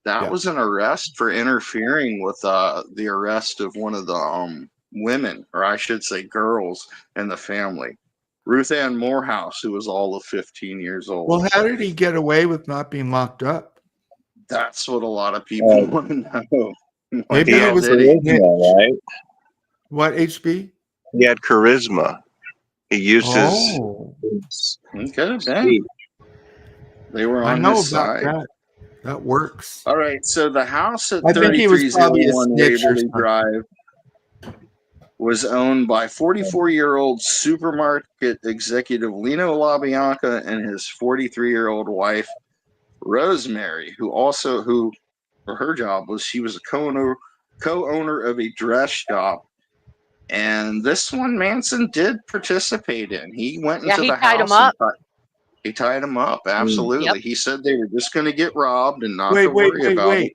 [SPEAKER 2] That
[SPEAKER 4] Yeah.
[SPEAKER 2] was an arrest for interfering with the arrest of one of the women, or I should say girls, in the family. Ruth Ann Morehouse, who was all of 15 years old.
[SPEAKER 4] Well, how did he get away with not being locked up?
[SPEAKER 2] That's what a lot of people want to know. Like,
[SPEAKER 4] Maybe
[SPEAKER 5] He
[SPEAKER 4] it
[SPEAKER 2] how
[SPEAKER 5] had
[SPEAKER 4] was
[SPEAKER 2] did he?
[SPEAKER 5] charisma, right?
[SPEAKER 4] what, HB?
[SPEAKER 5] He had charisma. He used
[SPEAKER 4] Oh,
[SPEAKER 5] his
[SPEAKER 2] It could have been.
[SPEAKER 5] speech.
[SPEAKER 2] They were
[SPEAKER 4] I
[SPEAKER 2] on
[SPEAKER 4] know
[SPEAKER 2] his
[SPEAKER 4] about
[SPEAKER 2] side.
[SPEAKER 4] that. That works.
[SPEAKER 2] All right, so the house at
[SPEAKER 4] I think he was probably a
[SPEAKER 2] 3301
[SPEAKER 4] snitch or
[SPEAKER 2] Waverly
[SPEAKER 4] something.
[SPEAKER 2] Drive was owned by 44-year-old supermarket executive Lino LaBianca and his 43-year-old wife Rosemary, who her job was she was a co-owner of a dress shop. And this one Manson did participate in. He went
[SPEAKER 6] Yeah,
[SPEAKER 2] into
[SPEAKER 6] he
[SPEAKER 2] the
[SPEAKER 6] tied
[SPEAKER 2] house
[SPEAKER 6] him up.
[SPEAKER 2] and he tied him up. Absolutely.
[SPEAKER 6] Yep.
[SPEAKER 2] He said they were just going to get robbed and not
[SPEAKER 4] Wait,
[SPEAKER 2] to
[SPEAKER 4] wait,
[SPEAKER 2] worry
[SPEAKER 4] wait,
[SPEAKER 2] about
[SPEAKER 4] wait.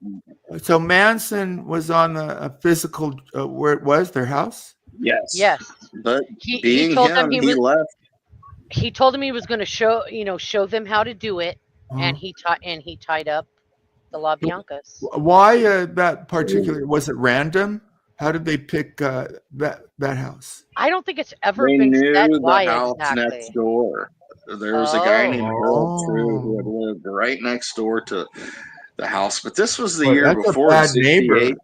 [SPEAKER 2] it.
[SPEAKER 4] So Manson was on a physical where it was their house.
[SPEAKER 2] Yes.
[SPEAKER 6] Yes.
[SPEAKER 2] But
[SPEAKER 6] He
[SPEAKER 2] being
[SPEAKER 6] told them
[SPEAKER 2] him, he left.
[SPEAKER 6] he told them he was going to show them how to do it, and
[SPEAKER 4] Uh-huh.
[SPEAKER 6] he tied up the LaBiancas.
[SPEAKER 4] Why that particular? Was it random? How did they pick that house?
[SPEAKER 6] I don't think it's ever
[SPEAKER 2] They
[SPEAKER 6] been
[SPEAKER 2] knew
[SPEAKER 6] said
[SPEAKER 2] the
[SPEAKER 6] why
[SPEAKER 2] house
[SPEAKER 6] exactly.
[SPEAKER 2] next door. There was a guy named Harold True who had
[SPEAKER 4] Oh,
[SPEAKER 2] lived right next door to the house. But this was the
[SPEAKER 4] well,
[SPEAKER 2] year
[SPEAKER 4] that's a
[SPEAKER 2] before,
[SPEAKER 4] bad
[SPEAKER 2] 68.
[SPEAKER 4] neighbor.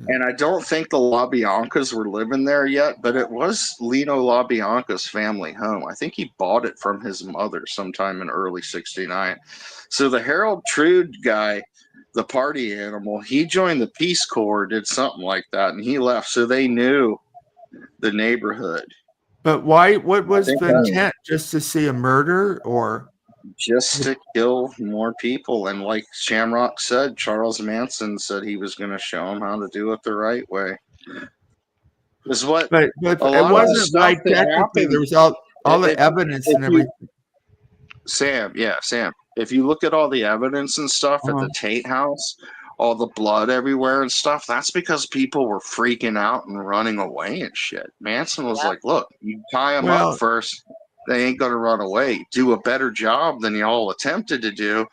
[SPEAKER 2] And I don't think the LaBiancas were living there yet, but it was Lino LaBianca's family home. I think he bought it from his mother sometime in early 69. So the Harold Trude guy, the party animal, he joined the Peace Corps, did something like that, and he left. So they knew the neighborhood.
[SPEAKER 4] But why? What was
[SPEAKER 2] think
[SPEAKER 4] the
[SPEAKER 2] that-
[SPEAKER 4] intent? Just to see a murder, or
[SPEAKER 2] Just to kill more people. And like Shamrock said, Charles Manson said he was going to show them how to do it the right way. Is what
[SPEAKER 4] but
[SPEAKER 2] a
[SPEAKER 4] it
[SPEAKER 2] lot of the
[SPEAKER 4] wasn't
[SPEAKER 2] stuff
[SPEAKER 4] like
[SPEAKER 2] that
[SPEAKER 4] technically.
[SPEAKER 2] happened-
[SPEAKER 4] There was all the
[SPEAKER 2] if-
[SPEAKER 4] evidence
[SPEAKER 2] if
[SPEAKER 4] and
[SPEAKER 2] you-
[SPEAKER 4] everything.
[SPEAKER 2] Sam. If you look at all the evidence and stuff at the Tate house, all the blood everywhere and stuff, that's because people were freaking out and running away and shit. Manson was
[SPEAKER 6] Yeah.
[SPEAKER 2] like, look, you tie them
[SPEAKER 4] Well-
[SPEAKER 2] up first, they ain't going to run away. Do a better job than y'all attempted to do,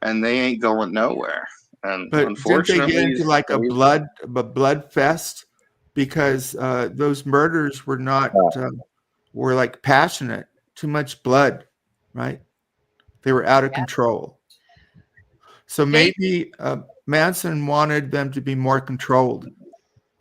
[SPEAKER 2] and they ain't going nowhere. And
[SPEAKER 4] But didn't they
[SPEAKER 2] unfortunately,
[SPEAKER 4] get into like a blood fest because those murders were not were like passionate, too much blood, right? They were out of control. So maybe Manson wanted them to be more controlled.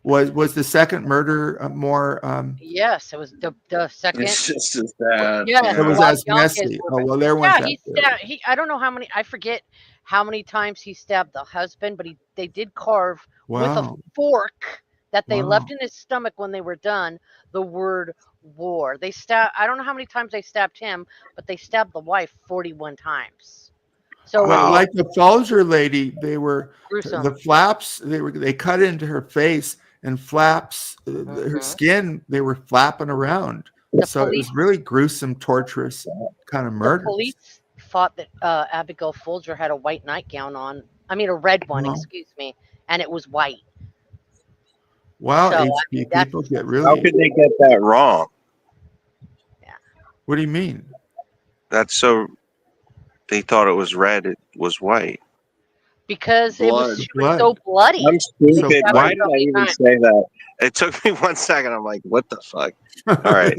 [SPEAKER 4] Was the second murder more?
[SPEAKER 6] Yes, it was the second.
[SPEAKER 2] it's just as bad.
[SPEAKER 6] Yes,
[SPEAKER 4] It was
[SPEAKER 6] the
[SPEAKER 4] as
[SPEAKER 6] LaBiancas
[SPEAKER 4] messy.
[SPEAKER 6] were-
[SPEAKER 4] Oh well, there
[SPEAKER 6] Yeah,
[SPEAKER 4] went
[SPEAKER 6] he I don't know how many. I forget how many times he stabbed the husband, but they did carve with a
[SPEAKER 4] Wow.
[SPEAKER 6] fork that they
[SPEAKER 4] Wow.
[SPEAKER 6] left in his stomach when they were done the word war. They stabbed. I don't know how many times they stabbed him, but they stabbed the wife 41 times. So
[SPEAKER 4] Well, like the Folger lady, they were
[SPEAKER 6] gruesome.
[SPEAKER 4] the flaps. They cut into her face and flaps. Her
[SPEAKER 6] Mhm.
[SPEAKER 4] skin. They were flapping around.
[SPEAKER 6] The
[SPEAKER 4] So it
[SPEAKER 6] police-
[SPEAKER 4] was really gruesome, torturous kind of
[SPEAKER 6] The
[SPEAKER 4] murder.
[SPEAKER 6] police thought that Abigail Folger had a white nightgown on. I mean, a red one,
[SPEAKER 4] Uh-huh.
[SPEAKER 6] excuse me, and it was white.
[SPEAKER 4] Wow,
[SPEAKER 6] So, I
[SPEAKER 4] HP
[SPEAKER 6] mean, that's-
[SPEAKER 4] people get
[SPEAKER 5] How
[SPEAKER 4] really.
[SPEAKER 5] could they get that wrong?
[SPEAKER 4] What do you mean?
[SPEAKER 5] That's so. They thought it was red. It was white.
[SPEAKER 6] Because it was, she was
[SPEAKER 4] Blood.
[SPEAKER 6] so bloody.
[SPEAKER 5] I'm stupid.
[SPEAKER 6] So
[SPEAKER 5] Why
[SPEAKER 6] white.
[SPEAKER 5] did I even say that? It took me 1 second. I'm like, what the fuck? All right.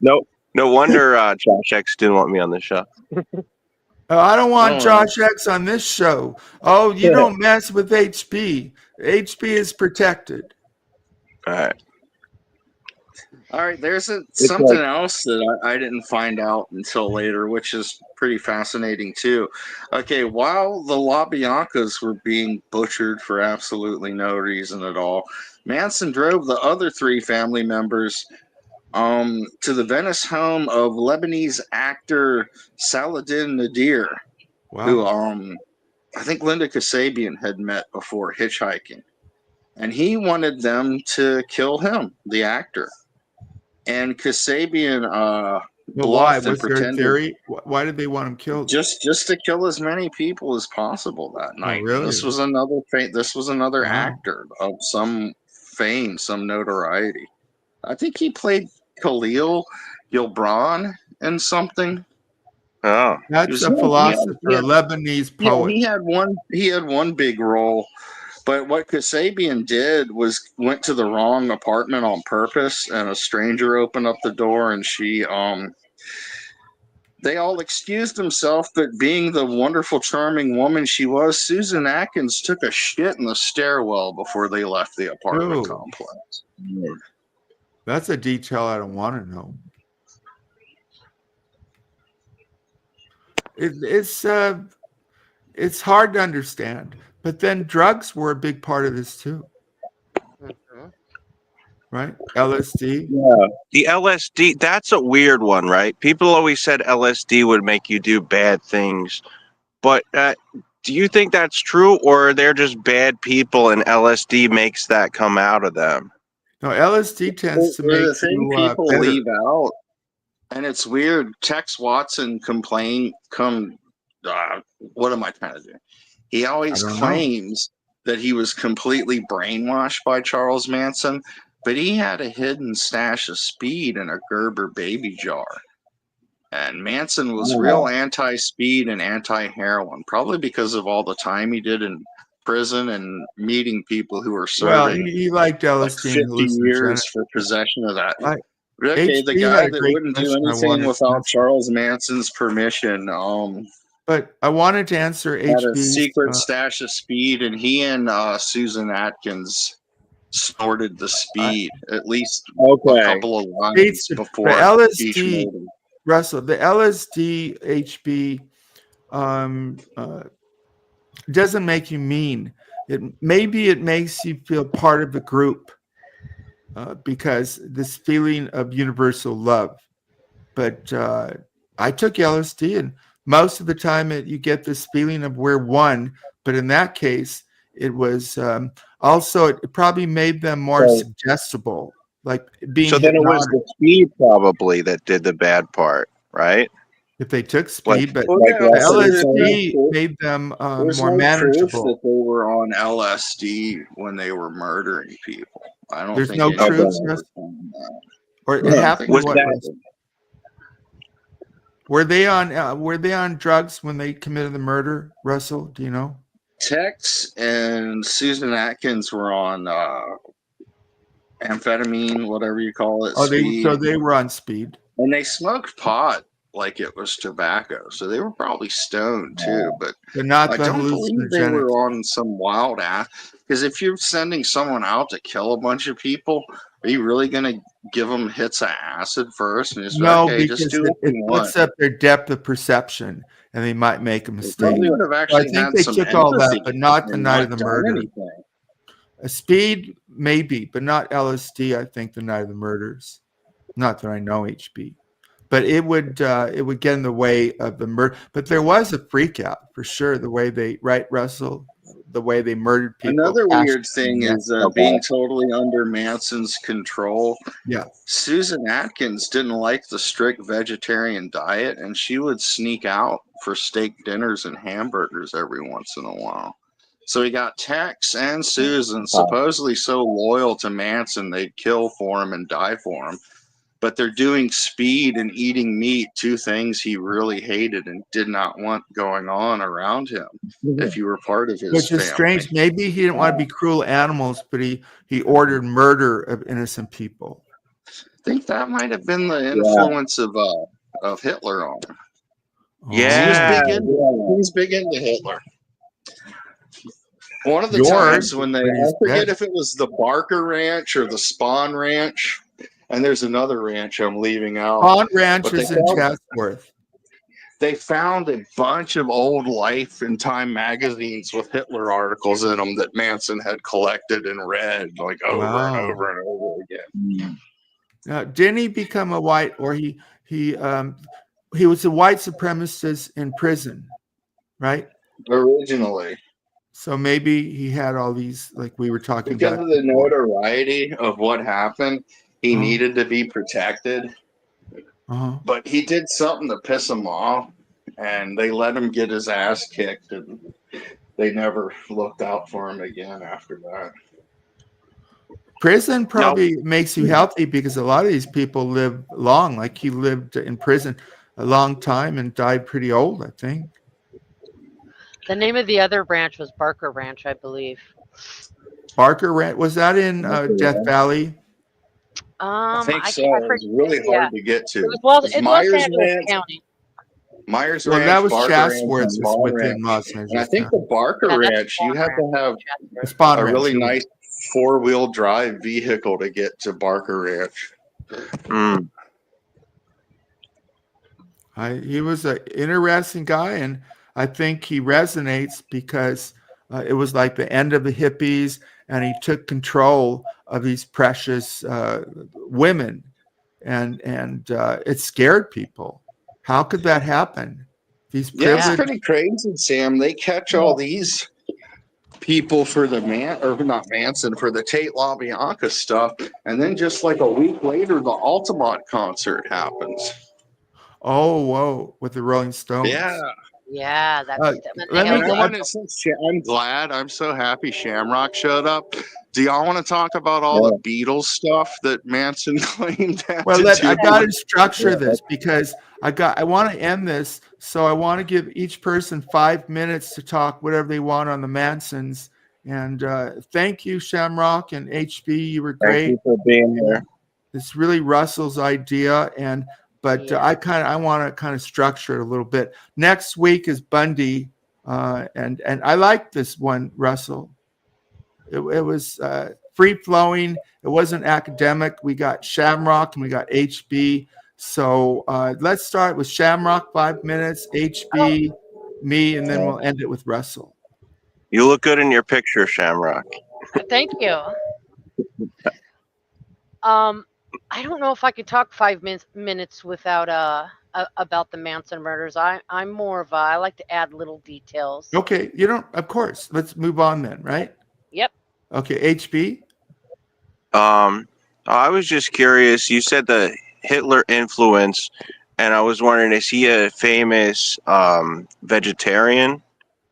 [SPEAKER 5] No wonder Josh X didn't want me on the show.
[SPEAKER 4] Oh, I don't want
[SPEAKER 2] Oh.
[SPEAKER 4] Josh X on this show. Oh, you don't mess with HP. HP is protected.
[SPEAKER 5] All right.
[SPEAKER 2] All right, there's
[SPEAKER 5] It's
[SPEAKER 2] something
[SPEAKER 5] like-
[SPEAKER 2] else that I didn't find out until later, which is pretty fascinating too. Okay, while the LaBiancas were being butchered for absolutely no reason at all, Manson drove the other three family members to the Venice home of Lebanese actor Saladin Nadir,
[SPEAKER 4] Wow.
[SPEAKER 2] who I think Linda Kasabian had met before hitchhiking. And he wanted them to kill him, the actor. And Kasabian
[SPEAKER 4] But why?
[SPEAKER 2] bluffed and
[SPEAKER 4] Was there a
[SPEAKER 2] pretended
[SPEAKER 4] theory? Why did they want him killed?
[SPEAKER 2] just to kill as many people as possible that night.
[SPEAKER 4] really?
[SPEAKER 2] This was another
[SPEAKER 4] Wow.
[SPEAKER 2] actor of some fame, some notoriety. I think he played Khalil Gibran in something.
[SPEAKER 5] Oh,
[SPEAKER 4] That's a
[SPEAKER 2] He had-
[SPEAKER 4] philosopher,
[SPEAKER 2] he
[SPEAKER 4] a
[SPEAKER 2] had-
[SPEAKER 4] Lebanese
[SPEAKER 2] Yeah,
[SPEAKER 4] poet.
[SPEAKER 2] he had one big role, but what Kasabian did was went to the wrong apartment on purpose, and a stranger opened up the door, and they all excused themselves, but being the wonderful, charming woman she was, Susan Atkins took a shit in the stairwell before they left the apartment
[SPEAKER 4] Ooh.
[SPEAKER 2] complex.
[SPEAKER 4] That's a detail I don't want to know. It's hard to understand, but then drugs were a big part of this too,
[SPEAKER 6] Mhm.
[SPEAKER 4] right? LSD.
[SPEAKER 5] yeah. The LSD, that's a weird one, right? People always said LSD would make you do bad things. But do you think that's true, or they're just bad people and LSD makes that come out of them?
[SPEAKER 4] No, LSD tends to
[SPEAKER 2] Well,
[SPEAKER 4] make
[SPEAKER 2] the thing
[SPEAKER 4] you
[SPEAKER 2] people
[SPEAKER 4] better.
[SPEAKER 2] leave out, and it's weird. Tex Watson what am I trying to do? He always
[SPEAKER 4] I don't know.
[SPEAKER 2] claims that he was completely brainwashed by Charles Manson, but he had a hidden stash of speed in a Gerber baby jar. And Manson was real anti-speed and anti-heroin, probably because of all the time he did in prison and meeting people who were
[SPEAKER 4] Well,
[SPEAKER 2] serving
[SPEAKER 4] he liked
[SPEAKER 2] like
[SPEAKER 4] LSD and
[SPEAKER 2] 50 years
[SPEAKER 4] hallucinogenics.
[SPEAKER 2] for possession of that.
[SPEAKER 4] I-
[SPEAKER 2] Okay, the
[SPEAKER 4] HB
[SPEAKER 2] guy
[SPEAKER 4] had a
[SPEAKER 2] that
[SPEAKER 4] great
[SPEAKER 2] wouldn't do
[SPEAKER 4] question I
[SPEAKER 2] anything
[SPEAKER 4] wanted to
[SPEAKER 2] without
[SPEAKER 4] answer.
[SPEAKER 2] Charles Manson's permission
[SPEAKER 4] But I wanted to answer
[SPEAKER 2] had a
[SPEAKER 4] HB's.
[SPEAKER 2] secret stash of speed, and he and Susan Atkins snorted the speed at least a couple of lines
[SPEAKER 4] It's the
[SPEAKER 2] before each
[SPEAKER 4] LSD,
[SPEAKER 2] murder.
[SPEAKER 4] Russell, the LSD HB doesn't make you mean. Maybe it makes you feel part of the group because this feeling of universal love. But I took LSD, and most of the time you get this feeling of we're one. But in that case, it was also it probably made them more suggestible, like being
[SPEAKER 5] So then it was
[SPEAKER 4] hypnotic
[SPEAKER 5] the speed probably that did the bad part, right?
[SPEAKER 4] if they took speed. But
[SPEAKER 2] Well,
[SPEAKER 5] Like
[SPEAKER 2] yeah,
[SPEAKER 4] the
[SPEAKER 5] Russell
[SPEAKER 2] there's
[SPEAKER 4] LSD
[SPEAKER 2] no
[SPEAKER 4] made them
[SPEAKER 2] there's
[SPEAKER 4] more
[SPEAKER 2] no proof
[SPEAKER 4] manageable.
[SPEAKER 2] that they were on LSD when they were murdering people. I don't
[SPEAKER 4] There's
[SPEAKER 2] think
[SPEAKER 4] no
[SPEAKER 2] anyone
[SPEAKER 4] truth,
[SPEAKER 2] ever
[SPEAKER 4] Russ?
[SPEAKER 2] found that.
[SPEAKER 4] Or it
[SPEAKER 2] I don't
[SPEAKER 4] happened.
[SPEAKER 2] think
[SPEAKER 5] Was
[SPEAKER 4] What
[SPEAKER 5] that-
[SPEAKER 4] Russ? Were they on drugs when they committed the murder, Russell? Do you know?
[SPEAKER 2] Tex and Susan Atkins were on amphetamine, whatever you call it,
[SPEAKER 4] Oh,
[SPEAKER 2] speed,
[SPEAKER 4] they were on speed.
[SPEAKER 2] and they smoked pot like it was tobacco. So they were probably stoned too, but
[SPEAKER 4] But not
[SPEAKER 2] I
[SPEAKER 4] the
[SPEAKER 2] don't believe they were
[SPEAKER 4] hallucinogenics.
[SPEAKER 2] on some wild ass. Because if you're sending someone out to kill a bunch of people, are you really going to give them hits of acid first and just
[SPEAKER 4] No,
[SPEAKER 2] okay, just
[SPEAKER 4] because
[SPEAKER 2] do what
[SPEAKER 4] it
[SPEAKER 2] you want?
[SPEAKER 4] puts up their depth of perception, and they might make a
[SPEAKER 2] They
[SPEAKER 4] mistake.
[SPEAKER 2] probably would have
[SPEAKER 4] So I
[SPEAKER 2] actually
[SPEAKER 4] think
[SPEAKER 2] had
[SPEAKER 4] they
[SPEAKER 2] some
[SPEAKER 4] took all that,
[SPEAKER 2] empathy
[SPEAKER 4] but not the
[SPEAKER 2] and
[SPEAKER 4] night of the
[SPEAKER 2] done
[SPEAKER 4] murder.
[SPEAKER 2] anything.
[SPEAKER 4] A speed, maybe, but not LSD. I think the night of the murders. Not that I know HB, but it would get in the way of the murder. But there was a freak out for sure. The way they Russell, the way they murdered people.
[SPEAKER 2] Another weird
[SPEAKER 4] passionately.
[SPEAKER 2] thing
[SPEAKER 4] Yeah.
[SPEAKER 2] is being totally under Manson's control.
[SPEAKER 4] Yeah.
[SPEAKER 2] Susan Atkins didn't like the strict vegetarian diet, and she would sneak out for steak dinners and hamburgers every once in a while. So he got Tex and Susan supposedly so loyal to Manson they'd kill for him and die for him. But they're doing speed and eating meat, two things he really hated and did not want going on around him if you were part of his
[SPEAKER 4] Which is
[SPEAKER 2] family.
[SPEAKER 4] strange. Maybe he didn't want to be cruel animals, but he ordered murder of innocent people.
[SPEAKER 2] I think that might have been the influence of Hitler on him.
[SPEAKER 5] Yeah.
[SPEAKER 2] He was big into Hitler. One of the times when I forget if it was the Barker Ranch or the Spawn Ranch, and there's another ranch I'm leaving out.
[SPEAKER 4] Spawn Ranch
[SPEAKER 2] But they
[SPEAKER 4] is in
[SPEAKER 2] found-
[SPEAKER 4] Chatsworth.
[SPEAKER 2] They found a bunch of old Life and Time magazines with Hitler articles in them that Manson had collected and read like over and over and over again.
[SPEAKER 4] Now, didn't he become a white, or he was a white supremacist in prison, right?
[SPEAKER 2] Originally.
[SPEAKER 4] So maybe he had all these, like we were talking
[SPEAKER 2] Because
[SPEAKER 4] about.
[SPEAKER 2] of the notoriety of what happened, he needed to be protected. But he did something to piss him off, and they let him get his ass kicked, and they never looked out for him again after that.
[SPEAKER 4] Prison probably makes you healthy because a lot of these people live long, like he lived in prison. a long time and died pretty old, I think.
[SPEAKER 6] The name of the other ranch was Barker Ranch, I believe.
[SPEAKER 4] Barker Ranch, was that in Death Valley?
[SPEAKER 2] I think so.
[SPEAKER 6] I
[SPEAKER 2] It was
[SPEAKER 6] forget.
[SPEAKER 2] really
[SPEAKER 6] Yeah,
[SPEAKER 2] hard to get to.
[SPEAKER 6] it was Los,
[SPEAKER 2] It's
[SPEAKER 6] in Los
[SPEAKER 2] Myers
[SPEAKER 6] Angeles
[SPEAKER 2] Ranch,
[SPEAKER 6] County.
[SPEAKER 2] Myers
[SPEAKER 4] Well,
[SPEAKER 2] Ranch,
[SPEAKER 4] that was
[SPEAKER 2] Barker Ranch,
[SPEAKER 4] Chatsworth,
[SPEAKER 2] and
[SPEAKER 4] is
[SPEAKER 2] Small
[SPEAKER 4] within
[SPEAKER 2] Ranch.
[SPEAKER 4] Los
[SPEAKER 2] And I
[SPEAKER 4] Angeles
[SPEAKER 2] think
[SPEAKER 4] County.
[SPEAKER 2] the Barker
[SPEAKER 6] Yeah, that's
[SPEAKER 2] Ranch, you
[SPEAKER 6] Spawn
[SPEAKER 2] had
[SPEAKER 6] Ranch.
[SPEAKER 2] to have
[SPEAKER 4] The Spawn
[SPEAKER 2] a
[SPEAKER 4] Ranch.
[SPEAKER 2] really
[SPEAKER 4] you're right.
[SPEAKER 2] nice 4-wheel drive vehicle to get to Barker Ranch.
[SPEAKER 5] Mm.
[SPEAKER 4] He was an interesting guy, and I think he resonates because it was like the end of the hippies, and he took control of these precious women, and it scared people. How could that happen? These
[SPEAKER 2] Yeah, it's
[SPEAKER 4] privileged.
[SPEAKER 2] pretty crazy, Sam. They catch all these people for the not Manson, for the Tate LaBianca stuff, and then just like a week later, the Altamont concert happens.
[SPEAKER 4] Oh, whoa! With the Rolling Stones.
[SPEAKER 2] Yeah.
[SPEAKER 6] Yeah, that's when they
[SPEAKER 4] let
[SPEAKER 6] held
[SPEAKER 4] me-
[SPEAKER 2] I'm I'm so happy Shamrock showed up. Do y'all want to talk about all the Beatles stuff that Manson claimed had
[SPEAKER 4] Well,
[SPEAKER 2] to do?
[SPEAKER 4] I got to structure this because I want to end this. So I want to give each person 5 minutes to talk whatever they want on the Mansons. And thank you, Shamrock and HB. You were great.
[SPEAKER 5] Thank you for being here.
[SPEAKER 4] It's really Russell's idea, but I want to kind of structure it a little bit. Next week is Bundy, and I like this one, Russell. It was free flowing. It wasn't academic. We got Shamrock and we got HB. So let's start with Shamrock, 5 minutes, HB, me, and then we'll end it with Russell.
[SPEAKER 5] You look good in your picture, Shamrock.
[SPEAKER 6] Thank you. I don't know if I could talk 5 minutes without about the Manson murders. I'm more of I like to add little details.
[SPEAKER 4] Okay, of course. Let's move on then, right?
[SPEAKER 6] Yep.
[SPEAKER 4] Okay, HB.
[SPEAKER 5] I was just curious. You said the Hitler influence, and I was wondering, is he a famous vegetarian?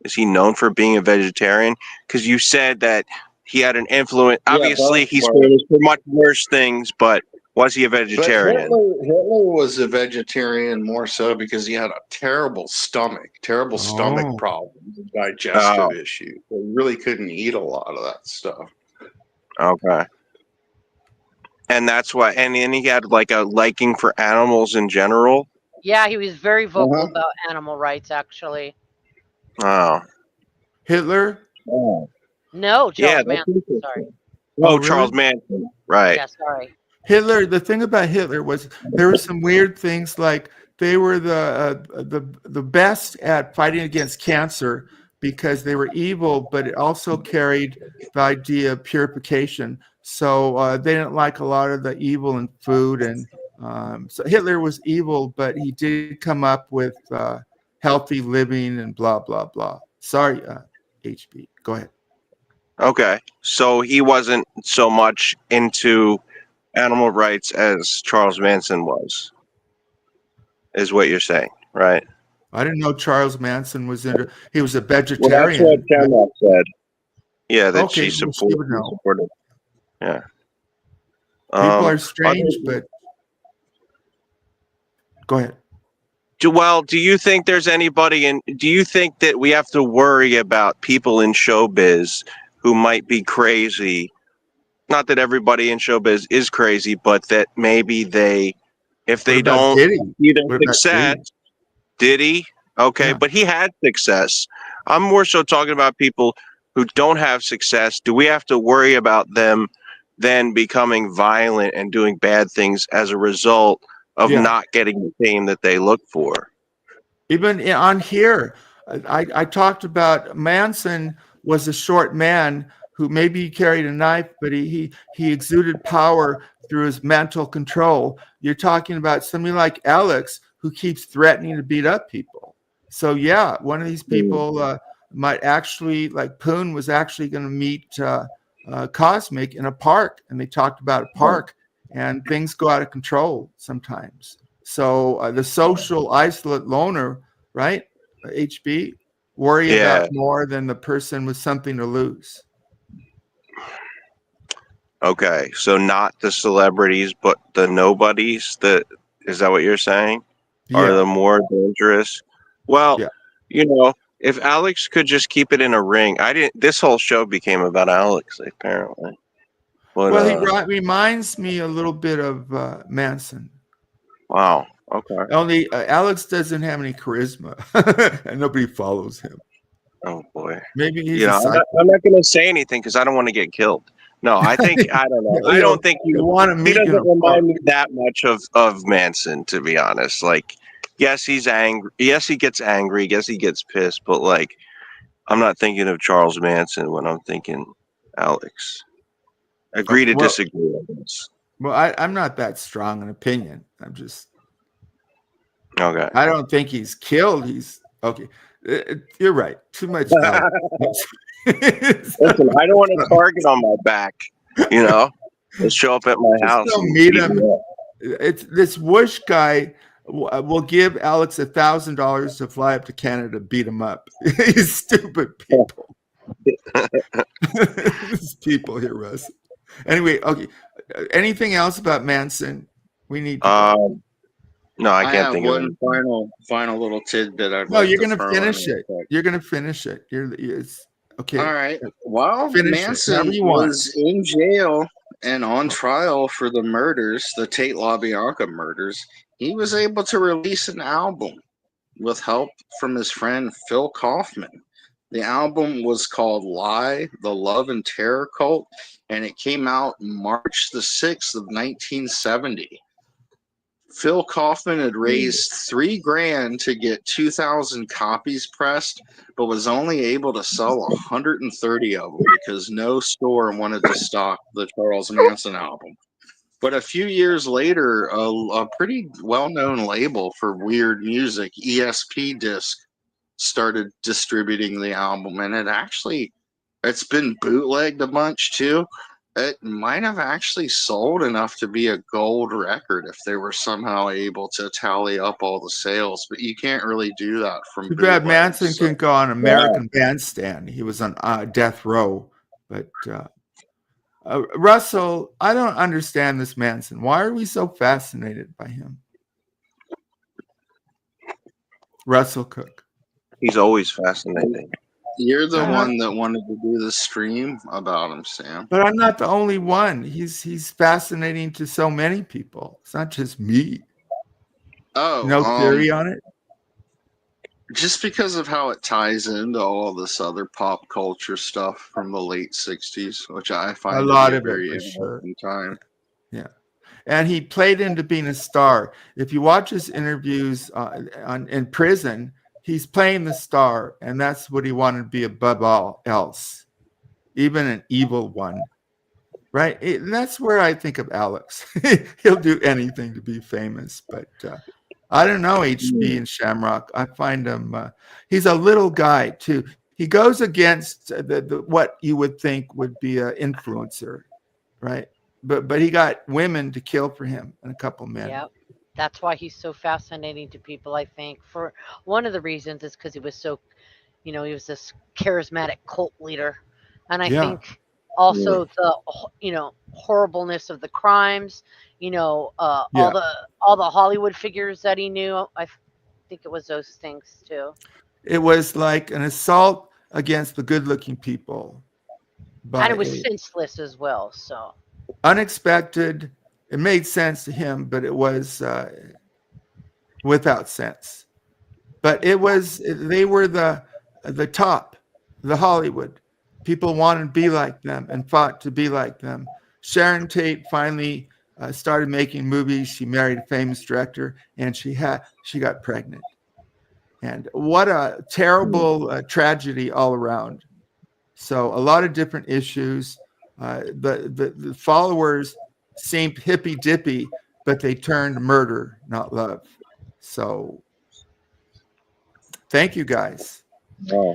[SPEAKER 5] Is he known for being a vegetarian? Because you said that he had an influence. Obviously, he's famous for much worse things, but was he a vegetarian?
[SPEAKER 2] Hitler was a vegetarian more so because he had a terrible stomach problems, digestive issues. So he really couldn't eat a lot of that stuff.
[SPEAKER 5] Okay. And that's why, and then he had like a liking for animals in general.
[SPEAKER 6] Yeah, he was very vocal about animal rights, actually.
[SPEAKER 5] Oh.
[SPEAKER 4] Hitler?
[SPEAKER 6] No, Charles Manson. Sorry.
[SPEAKER 5] Oh, really? Charles Manson. Right.
[SPEAKER 6] Yeah, sorry.
[SPEAKER 4] Hitler. The thing about Hitler was there were some weird things, like they were the best at fighting against cancer because they were evil, but it also carried the idea of purification. So they didn't like a lot of the evil in food, and so Hitler was evil, but he did come up with healthy living and blah blah blah. Sorry, HB. Go ahead.
[SPEAKER 5] Okay, so he wasn't so much into animal rights as Charles Manson was, is what you're saying, right?
[SPEAKER 4] I didn't know Charles Manson was into. He was a vegetarian.
[SPEAKER 5] Well, that's what Shamrock said. Yeah, that she supported. Yeah.
[SPEAKER 4] People are strange, but go ahead.
[SPEAKER 5] Do you think there's anybody do you think that we have to worry about people in showbiz who might be crazy? Not that everybody in showbiz is crazy, but that maybe if they don't either success, Diddy, okay, yeah. But he had success. I'm more so talking about people who don't have success. Do we have to worry about them then becoming violent and doing bad things as a result of not getting the fame that they look for?
[SPEAKER 4] Even on here, I talked about Manson was a short man who maybe carried a knife, but he exuded power through his mental control. You're talking about somebody like Alex who keeps threatening to beat up people. So yeah, one of these people might actually, like Poon was actually going to meet Cosmic in a park, and they talked about a park, and things go out of control sometimes. So the social isolate loner, right? HB, worry about more than the person with something to lose.
[SPEAKER 5] Okay, so not the celebrities, but the nobodies. Is that what you're saying? are
[SPEAKER 4] Yeah.
[SPEAKER 5] the more dangerous. Well,
[SPEAKER 4] Yeah.
[SPEAKER 5] you know, if Alex could just keep it in a ring, I didn't. This whole show became about Alex, apparently. But
[SPEAKER 4] Well, he reminds me a little bit of Manson.
[SPEAKER 5] wow, okay.
[SPEAKER 4] Only Alex doesn't have any charisma, and nobody follows him.
[SPEAKER 5] Oh boy.
[SPEAKER 4] Maybe he's
[SPEAKER 5] You know, I'm not going to say anything because I don't want to get killed. No, I think I don't know. I don't think
[SPEAKER 4] you want to
[SPEAKER 5] he
[SPEAKER 4] meet
[SPEAKER 5] doesn't
[SPEAKER 4] him.
[SPEAKER 5] remind me that much of Manson, to be honest. Like, yes, he's angry. Yes, he gets angry. Yes, he gets pissed. But like, I'm not thinking of Charles Manson when I'm thinking Alex. Agree to disagree on this.
[SPEAKER 4] Well, I'm not that strong an opinion. I'm just.
[SPEAKER 5] Okay.
[SPEAKER 4] I don't think he's killed. He's okay. You're right. Too much.
[SPEAKER 5] Listen, I don't want a target on my back. You know, let's show up at my house.
[SPEAKER 4] Don't
[SPEAKER 5] and
[SPEAKER 4] meet
[SPEAKER 5] beat
[SPEAKER 4] him.
[SPEAKER 5] me up.
[SPEAKER 4] It's this Whoosh guy will give Alex $1,000 to fly up to Canada to beat him up. He's stupid people. These people here, Russ. Anyway, okay. Anything else about Manson? We need.
[SPEAKER 5] No, I
[SPEAKER 2] I
[SPEAKER 5] can't
[SPEAKER 2] have
[SPEAKER 5] think of
[SPEAKER 2] one
[SPEAKER 5] it.
[SPEAKER 2] final little tidbit.
[SPEAKER 4] No, you're going to finish it. You're going to finish it. It's okay.
[SPEAKER 2] All right. Well,
[SPEAKER 4] Finish it.
[SPEAKER 2] Manson
[SPEAKER 4] Whatever you want.
[SPEAKER 2] was in jail and on trial for the murders, the Tate LaBianca murders. He was able to release an album with help from his friend Phil Kaufman. The album was called Lie, The Love and Terror Cult, and it came out March the 6th of 1970. Phil Kaufman had raised $3,000 to get 2,000 copies pressed, but was only able to sell 130 of them because no store wanted to stock the Charles Manson album. But a few years later, a pretty well-known label for weird music, ESP Disc, started distributing the album, and it's been bootlegged a bunch too. It might have actually sold enough to be a gold record if they were somehow able to tally up all the sales, but you can't really do that from
[SPEAKER 4] Too bad
[SPEAKER 2] bootlegs,
[SPEAKER 4] Manson
[SPEAKER 2] so.
[SPEAKER 4] can go on American Bandstand. He was on death row. But Russell, I don't understand this Manson. Why are we so fascinated by him? Russell Cook.
[SPEAKER 5] He's always fascinating.
[SPEAKER 2] You're the one that wanted to do the stream about him, Sam.
[SPEAKER 4] But I'm not the only one. He's fascinating to so many people. It's not just me.
[SPEAKER 2] Oh,
[SPEAKER 4] no theory on it?
[SPEAKER 2] Just because of how it ties into all this other pop culture stuff from the late 60s, which I find
[SPEAKER 4] a lot
[SPEAKER 2] to
[SPEAKER 4] of
[SPEAKER 2] be a very
[SPEAKER 4] it, for
[SPEAKER 2] interesting time.
[SPEAKER 4] Yeah. And he played into being a star. If you watch his interviews in prison, he's playing the star, and that's what he wanted to be above all else, even an evil one, right? And that's where I think of Alex. He'll do anything to be famous, but I don't know, HB and Shamrock. I find him, he's a little guy, too. He goes against what you would think would be an influencer, right? But he got women to kill for him and a couple men.
[SPEAKER 6] Yep. That's why he's so fascinating to people, I think. For one of the reasons is because he was so, he was this charismatic cult leader. And I think also the, horribleness of the crimes, all the Hollywood figures that he knew. I think it was those things too.
[SPEAKER 4] It was like an assault against the good-looking people.
[SPEAKER 6] And it was senseless as well, so.
[SPEAKER 4] Unexpected. It made sense to him, but it was without sense. But they were the top, the Hollywood. People wanted to be like them and fought to be like them. Sharon Tate finally started making movies. She married a famous director, and she got pregnant. And what a terrible tragedy all around. So a lot of different issues. The followers seemed hippy dippy, but they turned murder, not love. So thank you guys.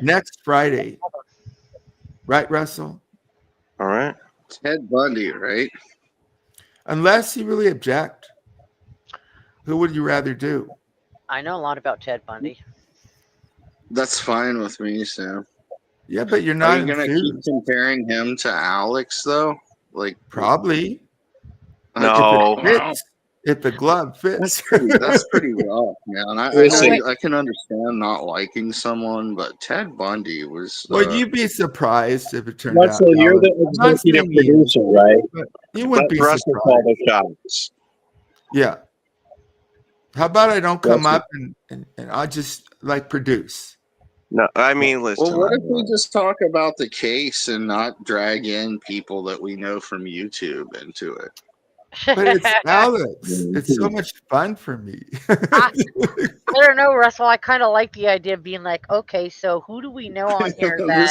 [SPEAKER 4] Next Friday. Right, Russell?
[SPEAKER 5] All right.
[SPEAKER 2] Ted Bundy, right?
[SPEAKER 4] Unless you really object. Who would you rather do?
[SPEAKER 6] I know a lot about Ted Bundy.
[SPEAKER 2] That's fine with me, Sam.
[SPEAKER 4] Yeah, but you're not
[SPEAKER 2] Are you going to keep comparing him to Alex, though? Like,
[SPEAKER 4] probably.
[SPEAKER 5] No.
[SPEAKER 4] if the glove fits.
[SPEAKER 2] That's pretty rough, man. I can understand not liking someone, but Ted Bundy was.
[SPEAKER 4] Would you be surprised if it turned out?
[SPEAKER 7] Russell, you're the
[SPEAKER 4] I'm not
[SPEAKER 7] executive
[SPEAKER 4] saying you,
[SPEAKER 7] producer, right?
[SPEAKER 4] but you wouldn't be
[SPEAKER 5] Russell call
[SPEAKER 4] surprised.
[SPEAKER 5] the shots.
[SPEAKER 4] Yeah. How about I don't come
[SPEAKER 7] Russell.
[SPEAKER 4] up and I just like produce?
[SPEAKER 5] No, I mean, listen.
[SPEAKER 2] Well, what if we just talk about the case and not drag in people that we know from YouTube into it?
[SPEAKER 4] But it's Alex. It's so much fun for me.
[SPEAKER 6] I don't know, Russell. I kind of like the idea of being like, okay, so who do we know on here that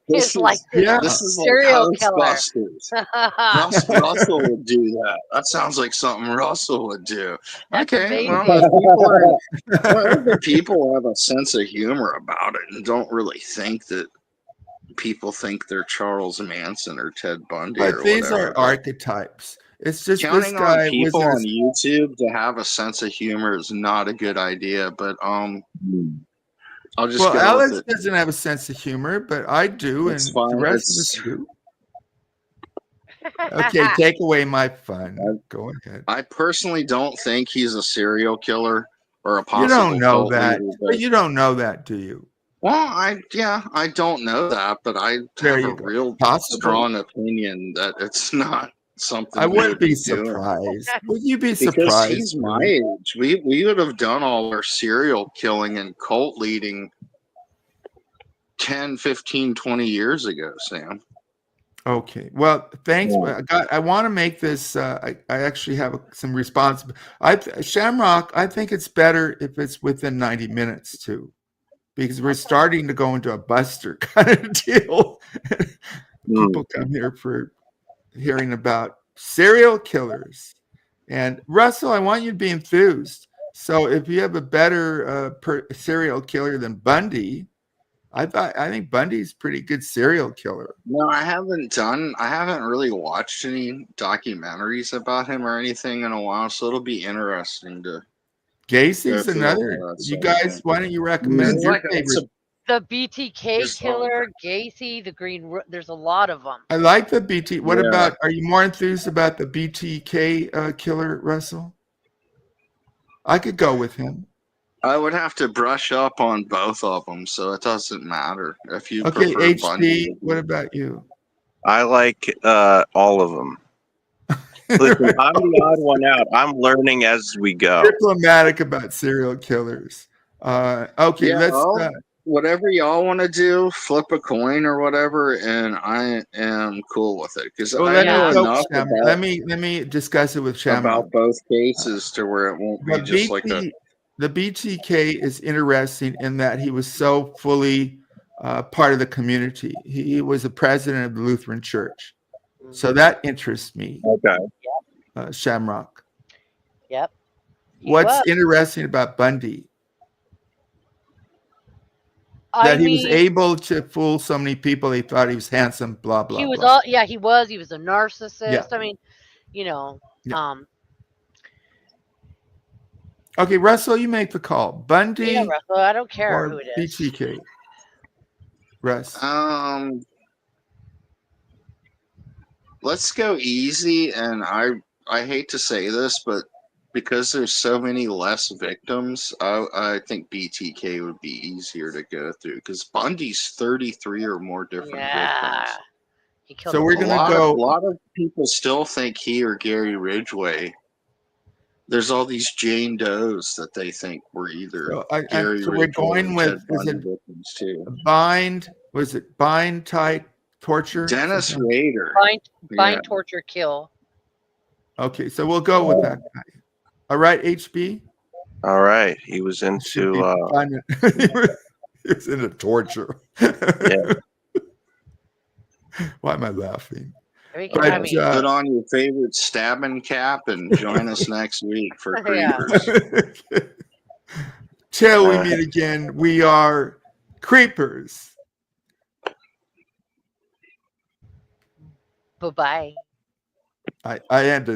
[SPEAKER 6] is like this
[SPEAKER 4] yeah.
[SPEAKER 2] This is
[SPEAKER 6] serial
[SPEAKER 2] like
[SPEAKER 6] killer?
[SPEAKER 2] Ghostbusters. Russell would do that. That sounds like something Russell would do.
[SPEAKER 6] That's
[SPEAKER 2] Okay, well,
[SPEAKER 6] amazing.
[SPEAKER 2] if people have a sense of humor about it and don't really think that people think they're Charles Manson or Ted Bundy
[SPEAKER 4] But
[SPEAKER 2] or
[SPEAKER 4] these
[SPEAKER 2] whatever.
[SPEAKER 4] are archetypes. It's just this
[SPEAKER 2] Counting
[SPEAKER 4] guy
[SPEAKER 2] on people on
[SPEAKER 4] was
[SPEAKER 2] YouTube to have a sense of humor is not a good idea, but I'll just
[SPEAKER 4] well,
[SPEAKER 2] go
[SPEAKER 4] Alex
[SPEAKER 2] with it.
[SPEAKER 4] doesn't have a sense of humor, but I do,
[SPEAKER 2] It's
[SPEAKER 4] and
[SPEAKER 2] fine.
[SPEAKER 4] the rest of us do. Okay, take away my fun. Go ahead.
[SPEAKER 2] I personally don't think he's a serial killer or a
[SPEAKER 4] You
[SPEAKER 2] possible
[SPEAKER 4] don't know
[SPEAKER 2] cult
[SPEAKER 4] that.
[SPEAKER 2] leader,
[SPEAKER 4] But you don't know that, do you?
[SPEAKER 2] well, I don't know that, but I
[SPEAKER 4] There
[SPEAKER 2] have
[SPEAKER 4] you
[SPEAKER 2] a
[SPEAKER 4] go.
[SPEAKER 2] real
[SPEAKER 4] Possible.
[SPEAKER 2] strong opinion that it's not something
[SPEAKER 4] I
[SPEAKER 2] he
[SPEAKER 4] wouldn't
[SPEAKER 2] would
[SPEAKER 4] be
[SPEAKER 2] doing.
[SPEAKER 4] surprised. Would you be
[SPEAKER 2] Because
[SPEAKER 4] surprised?
[SPEAKER 2] he's my age. We would have done all our serial killing and cult leading 10, 15, 20 years ago, Sam.
[SPEAKER 4] Okay. Well, thanks.
[SPEAKER 7] Yeah.
[SPEAKER 4] I want to make this. I actually have some responsibility. Shamrock. I think it's better if it's within 90 minutes too, because we're starting to go into a Buster kind of deal. People come here for hearing about serial killers. And Russell, I want you to be enthused. So if you have a better serial killer than Bundy, I think Bundy's a pretty good serial killer.
[SPEAKER 2] No, I haven't really watched any documentaries about him or anything in a while, so it'll be interesting to
[SPEAKER 4] Gacy's
[SPEAKER 2] through
[SPEAKER 4] another.
[SPEAKER 2] all that
[SPEAKER 4] You
[SPEAKER 2] stuff,
[SPEAKER 4] guys,
[SPEAKER 2] yeah.
[SPEAKER 4] why don't you recommend
[SPEAKER 2] It's
[SPEAKER 4] your
[SPEAKER 2] like- it's
[SPEAKER 4] favorite?
[SPEAKER 6] The BTK
[SPEAKER 2] Just
[SPEAKER 6] killer, Gacy, the there's a lot of them.
[SPEAKER 4] I like the BT. What
[SPEAKER 2] Yeah.
[SPEAKER 4] about? Are you more enthused about the BTK killer, Russell? I could go with him.
[SPEAKER 2] I would have to brush up on both of them, so it doesn't matter if you
[SPEAKER 4] Okay,
[SPEAKER 2] prefer
[SPEAKER 4] HD.
[SPEAKER 2] Bundy.
[SPEAKER 4] What about you?
[SPEAKER 5] I like all of them. Listen, I'm the odd one out. I'm learning as we go.
[SPEAKER 4] Diplomatic about serial killers. Okay,
[SPEAKER 2] Yeah,
[SPEAKER 4] let's.
[SPEAKER 2] Whatever y'all want to do, flip a coin or whatever, and I am cool with it because
[SPEAKER 4] Well,
[SPEAKER 2] I
[SPEAKER 4] let
[SPEAKER 2] know
[SPEAKER 4] me go,
[SPEAKER 2] enough
[SPEAKER 4] Sham.
[SPEAKER 2] about,
[SPEAKER 4] Let me discuss it with Shamrock.
[SPEAKER 2] about both cases to where it won't be just like a.
[SPEAKER 4] The BTK is interesting in that he was so fully part of the community. He was the president of the Lutheran Church, so that interests me.
[SPEAKER 5] Okay.
[SPEAKER 4] Shamrock.
[SPEAKER 6] Yep. He
[SPEAKER 4] What's
[SPEAKER 6] was.
[SPEAKER 4] interesting about Bundy?
[SPEAKER 6] I
[SPEAKER 4] That he was
[SPEAKER 6] mean,
[SPEAKER 4] able to fool so many people. They thought he was handsome. Blah blah.
[SPEAKER 6] he was
[SPEAKER 4] blah.
[SPEAKER 6] he was. He was a narcissist.
[SPEAKER 4] Yeah.
[SPEAKER 6] I mean, you know,
[SPEAKER 4] Yeah. Okay, Russell, you make the call. Bundy
[SPEAKER 6] yeah, Russell, I don't care
[SPEAKER 4] or
[SPEAKER 6] who it is.
[SPEAKER 4] BTK. Russ.
[SPEAKER 2] Let's go easy, and I hate to say this, but because there's so many less victims, I think BTK would be easier to go through because Bundy's 33 or more different
[SPEAKER 6] Yeah.
[SPEAKER 2] victims.
[SPEAKER 6] He killed
[SPEAKER 4] So
[SPEAKER 6] a
[SPEAKER 4] we're
[SPEAKER 6] lot.
[SPEAKER 4] gonna
[SPEAKER 2] A
[SPEAKER 4] go.
[SPEAKER 2] lot of people still think he or Gary Ridgway. There's all these Jane Does that they think were either
[SPEAKER 4] So,
[SPEAKER 2] Gary
[SPEAKER 4] so we're
[SPEAKER 2] Ridgway
[SPEAKER 4] going
[SPEAKER 2] or
[SPEAKER 4] with.
[SPEAKER 2] Ted
[SPEAKER 4] Is
[SPEAKER 2] Bundy
[SPEAKER 4] it
[SPEAKER 2] victims too.
[SPEAKER 4] bind? Was it bind, tie, torture?
[SPEAKER 2] Dennis
[SPEAKER 4] Something?
[SPEAKER 2] Rader.
[SPEAKER 6] Bind,
[SPEAKER 2] Yeah.
[SPEAKER 6] torture, kill.
[SPEAKER 4] Okay, so we'll go with that guy. All right, HB.
[SPEAKER 5] All right. He was
[SPEAKER 4] Should
[SPEAKER 5] into
[SPEAKER 4] be fun. He was into torture.
[SPEAKER 5] Yeah.
[SPEAKER 4] Why am I laughing?
[SPEAKER 6] I mean,
[SPEAKER 4] But,
[SPEAKER 6] I mean,
[SPEAKER 2] Put on your favorite stabbing cap and join us next week for
[SPEAKER 6] Yeah.
[SPEAKER 2] Creepers.
[SPEAKER 4] Till we meet again, we are Creepers.
[SPEAKER 6] bye-bye.
[SPEAKER 4] I ended.